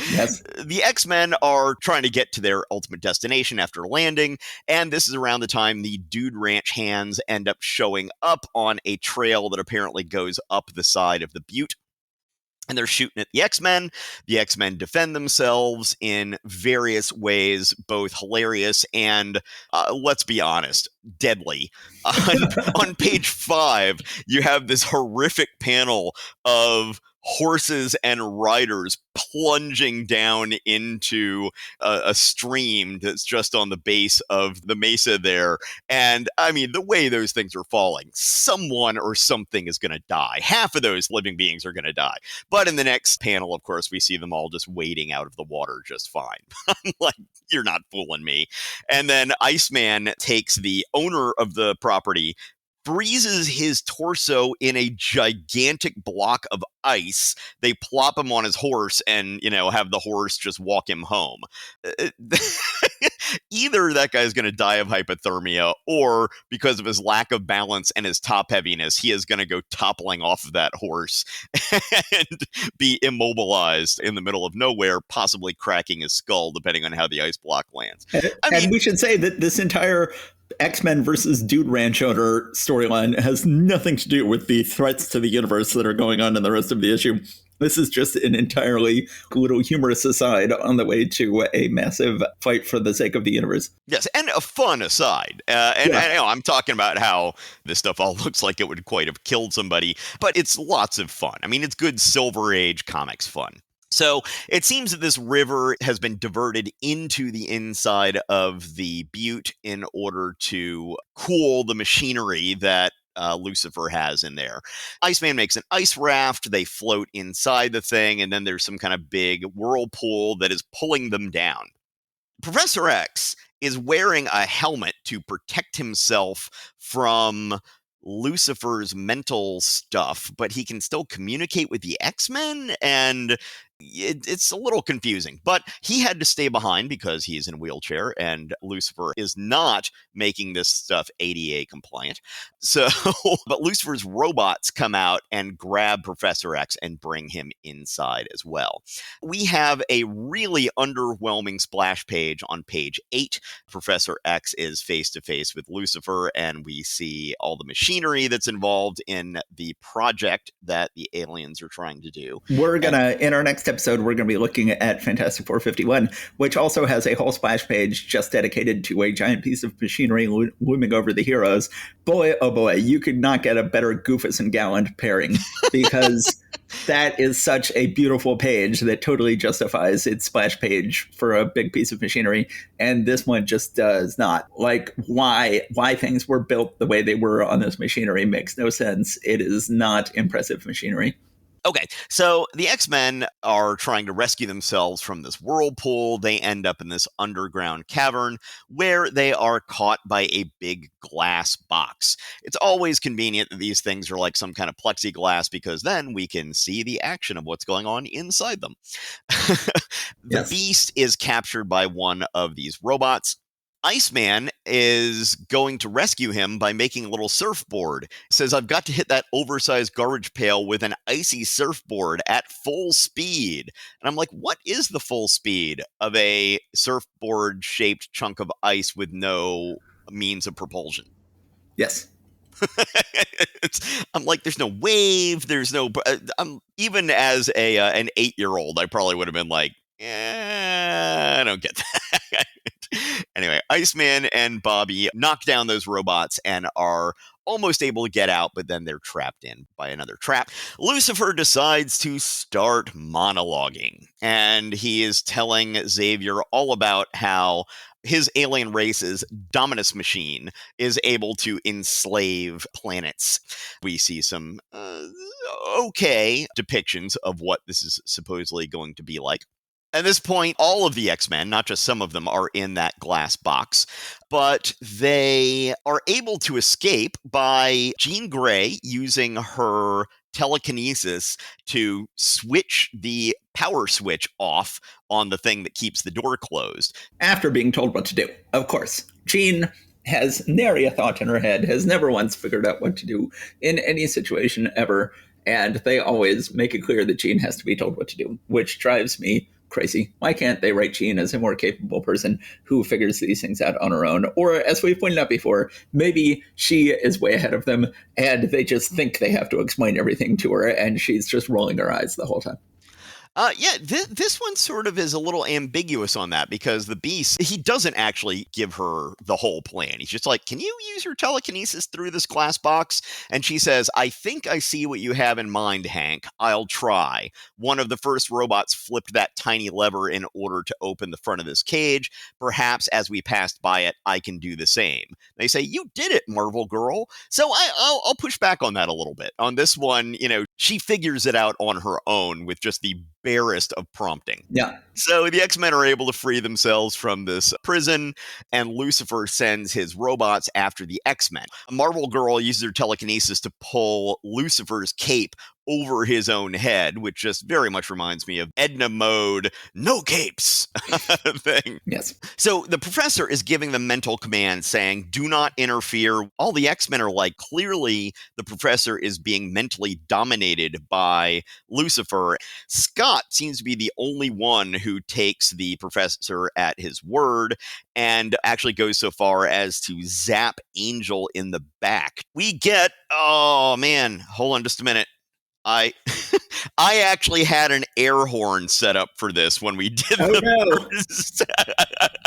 Yes. The X-Men are trying to get to their ultimate destination after landing, and this is around the time the Dude Ranch hands end up showing up on a trail that apparently goes up the side of the butte. And they're shooting at the X-Men. The X-Men defend themselves in various ways, both hilarious and, let's be honest, deadly. On page 5, you have this horrific panel of horses and riders plunging down into a stream that's just on the base of the mesa there. And I mean, the way those things are falling, someone or something is going to die. Half of those living beings are going to die. But in the next panel, of course, we see them all just wading out of the water just fine. I'm like, you're not fooling me. And then Iceman takes the owner of the property, freezes his torso in a gigantic block of ice. They plop him on his horse and, have the horse just walk him home. Either that guy's going to die of hypothermia, or because of his lack of balance and his top heaviness, he is going to go toppling off of that horse and be immobilized in the middle of nowhere, possibly cracking his skull, depending on how the ice block lands. And we should say that this entire X-Men versus Dude Ranch owner storyline has nothing to do with the threats to the universe that are going on in the rest of the issue. This is just an entirely little humorous aside on the way to a massive fight for the sake of the universe. Yes, and a fun aside. I'm talking about how this stuff all looks like it would quite have killed somebody, but it's lots of fun. I mean, it's good Silver Age comics fun. So it seems that this river has been diverted into the inside of the butte in order to cool the machinery that Lucifer has in there. Iceman makes an ice raft. They float inside the thing, and then there's some kind of big whirlpool that is pulling them down. Professor X is wearing a helmet to protect himself from Lucifer's mental stuff, but he can still communicate with the X-Men, and it's a little confusing. But he had to stay behind because he's in a wheelchair, and Lucifer is not making this stuff ADA compliant. So, but Lucifer's robots come out and grab Professor X and bring him inside as well. We have a really underwhelming splash page on page 8. Professor X is face to face with Lucifer, and we see all the machinery that's involved in the project that the aliens are trying to do. We're going to, in our next episode, we're going to be looking at Fantastic Four 51, which also has a whole splash page just dedicated to a giant piece of machinery looming over the heroes. Boy, oh boy, you could not get a better Goofus and Gallant pairing, because that is such a beautiful page that totally justifies its splash page for a big piece of machinery. And this one just does not. Like, why things were built the way they were on this machinery makes no sense. It is not impressive machinery. Okay, so the X-Men are trying to rescue themselves from this whirlpool. They end up in this underground cavern where they are caught by a big glass box. It's always convenient that these things are like some kind of plexiglass because then we can see the action of what's going on inside them. The Yes. Beast is captured by one of these robots. Iceman is going to rescue him by making a little surfboard. Says, I've got to hit that oversized garbage pail with an icy surfboard at full speed. And I'm like, what is the full speed of a surfboard-shaped chunk of ice with no means of propulsion? Yes. I'm like, there's no wave, there's no... even as an 8-year-old, I probably would have been like, I don't get that. Anyway, Iceman and Bobby knock down those robots and are almost able to get out, but then they're trapped in by another trap. Lucifer decides to start monologuing, and he is telling Xavier all about how his alien race's Dominus machine is able to enslave planets. We see some okay depictions of what this is supposedly going to be like. At this point, all of the X-Men, not just some of them, are in that glass box, but they are able to escape by Jean Grey using her telekinesis to switch the power switch off on the thing that keeps the door closed. After being told what to do, of course. Jean has nary a thought in her head, has never once figured out what to do in any situation ever, and they always make it clear that Jean has to be told what to do, which drives me crazy. Why can't they write Jean as a more capable person who figures these things out on her own? Or, as we've pointed out before, maybe she is way ahead of them and they just think they have to explain everything to her and she's just rolling her eyes the whole time. This one sort of is a little ambiguous on that because the Beast, he doesn't actually give her the whole plan. He's just like, can you use your telekinesis through this glass box? And she says, I think I see what you have in mind, Hank. I'll try. One of the first robots flipped that tiny lever in order to open the front of this cage. Perhaps as we passed by it, I can do the same. They say, you did it, Marvel Girl. So I'll push back on that a little bit. On this one, she figures it out on her own with just the barest of prompting. Yeah. So the X-Men are able to free themselves from this prison, and Lucifer sends his robots after the X-Men. Marvel Girl uses her telekinesis to pull Lucifer's cape over his own head, which just very much reminds me of Edna Mode, no capes thing. Yes. So the professor is giving them mental commands saying, do not interfere. All the X-Men are like, clearly the professor is being mentally dominated by Lucifer. Scott seems to be the only one who takes the professor at his word and actually goes so far as to zap Angel in the back. We get, oh man, hold on just a minute. I actually had an air horn set up for this when we did first.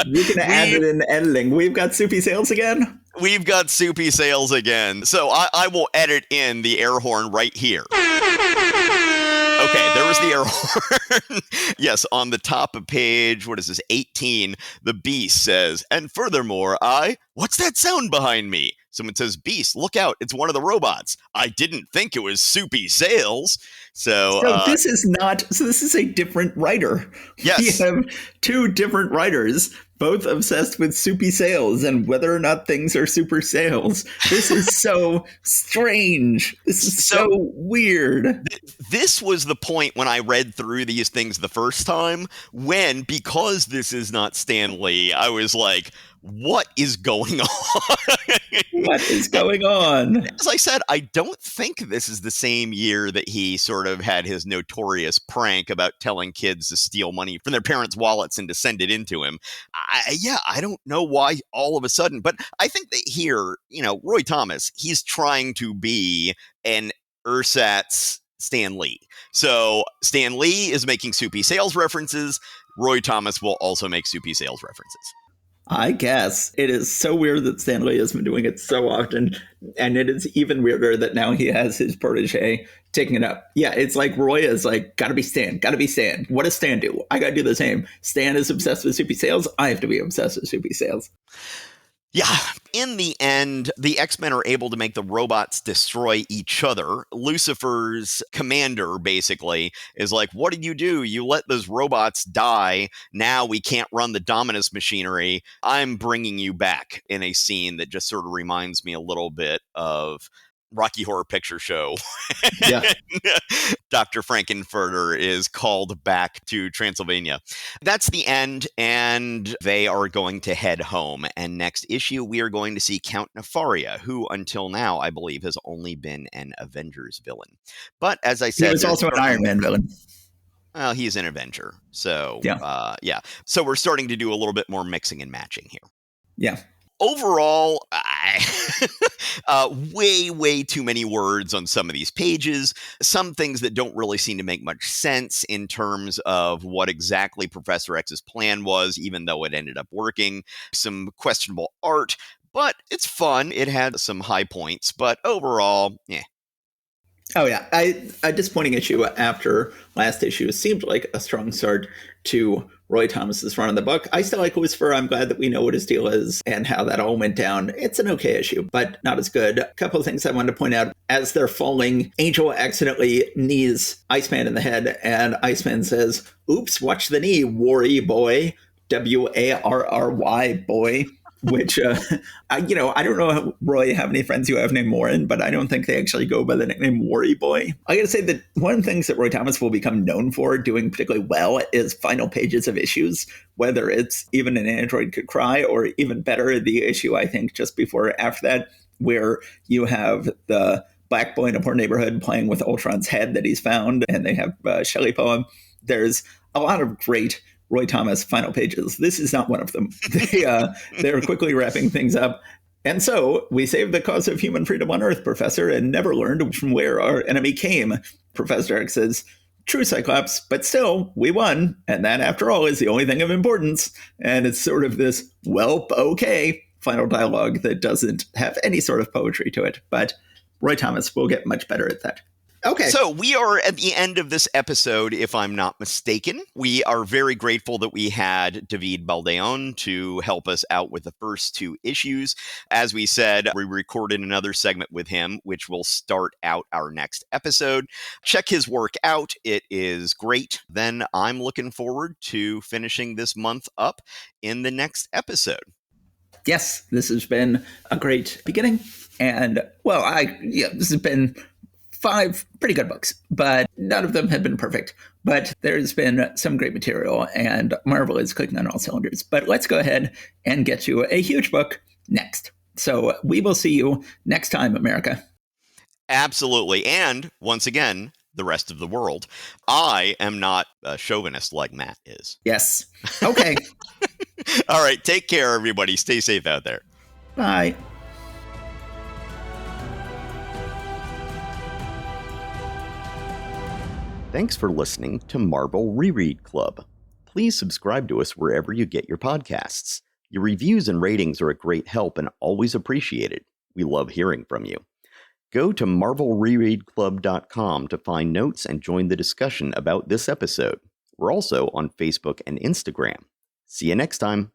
You can add it in editing. We've got Soupy Sales again? We've got Soupy Sales again. So I will edit in the air horn right here. Okay, there was the air horn. Yes, on the top of page, 18, the Beast says, and furthermore, what's that sound behind me? Someone says, Beast, look out, it's one of the robots. I didn't think it was Soupy Sales. So this is a different writer. Yes. We have two different writers, both obsessed with Soupy Sales and whether or not things are super sales. This is so strange. This is so weird. This was the point when I read through these things the first time, because this is not Stan Lee, I was like, what is going on? What is going on? As I said, I don't think this is the same year that he sort of had his notorious prank about telling kids to steal money from their parents' wallets and to send it into him. I don't know why all of a sudden, but I think that here, Roy Thomas, he's trying to be an ersatz Stan Lee. So Stan Lee is making Soupy Sales references. Roy Thomas will also make Soupy Sales references. I guess. It is so weird that Stan Lee has been doing it so often, and it is even weirder that now he has his protege taking it up. Yeah, it's like Roy is like, gotta be Stan. What does Stan do? I gotta do the same. Stan is obsessed with Soupy Sales. I have to be obsessed with Soupy Sales. Yeah, in the end, the X-Men are able to make the robots destroy each other. Lucifer's commander, basically, is like, what did you do? You let those robots die. Now we can't run the Dominus machinery. I'm bringing you back, in a scene that just sort of reminds me a little bit of Rocky Horror Picture Show. Yeah. Dr. Frankenfurter is called back to Transylvania. That's the end, and they are going to head home. And next issue, we are going to see Count Nefaria, who until now, I believe, has only been an Avengers villain. But as I He said, was also an Iron Man villain. well, he's an Avenger. So, Yeah. yeah. So we're starting to do a little bit more mixing and matching here. Yeah. Overall, way too many words on some of these pages. Some things that don't really seem to make much sense in terms of what exactly Professor X's plan was, even though it ended up working. Some questionable art, but it's fun. It had some high points, but overall, yeah. Oh, yeah. A disappointing issue after last issue seemed like a strong start to Roy Thomas's run of the book. I still like Lucifer. I'm glad that we know what his deal is and how that all went down. It's an okay issue, but not as good. A couple of things I wanted to point out. As they're falling, Angel accidentally knees Iceman in the head, and Iceman says, "Oops, watch the knee, worry boy." Warry boy. Which, I don't know, Roy, have any friends you have named Warren, but I don't think they actually go by the nickname Worry Boy. I gotta say that one of the things that Roy Thomas will become known for doing particularly well is final pages of issues, whether it's Even an Android Could Cry, or even better, the issue, I think, just before or after that, where you have the black boy in a poor neighborhood playing with Ultron's head that he's found, and they have Shelley poem. There's a lot of great Roy Thomas final pages. This is not one of them. They're quickly wrapping things up. And so we saved the cause of human freedom on Earth, Professor, and never learned from where our enemy came. Professor X says, "True, Cyclops, but still, we won. And that, after all, is the only thing of importance." And it's sort of this, well, okay, final dialogue that doesn't have any sort of poetry to it. But Roy Thomas will get much better at that. Okay. So we are at the end of this episode, if I'm not mistaken. We are very grateful that we had David Baldeon to help us out with the first two issues. As we said, we recorded another segment with him, which will start out our next episode. Check his work out. It is great. Then I'm looking forward to finishing this month up in the next episode. Yes, this has been a great beginning. And, well, this has been 5 pretty good books, but none of them have been perfect. But there's been some great material, and Marvel is clicking on all cylinders. But let's go ahead and get you a huge book next. So we will see you next time, America. Absolutely. And once again, the rest of the world. I am not a chauvinist like Matt is. Yes. Okay. All right. Take care, everybody. Stay safe out there. Bye. Thanks for listening to Marvel Reread Club. Please subscribe to us wherever you get your podcasts. Your reviews and ratings are a great help and always appreciated. We love hearing from you. Go to marvelrereadclub.com to find notes and join the discussion about this episode. We're also on Facebook and Instagram. See you next time.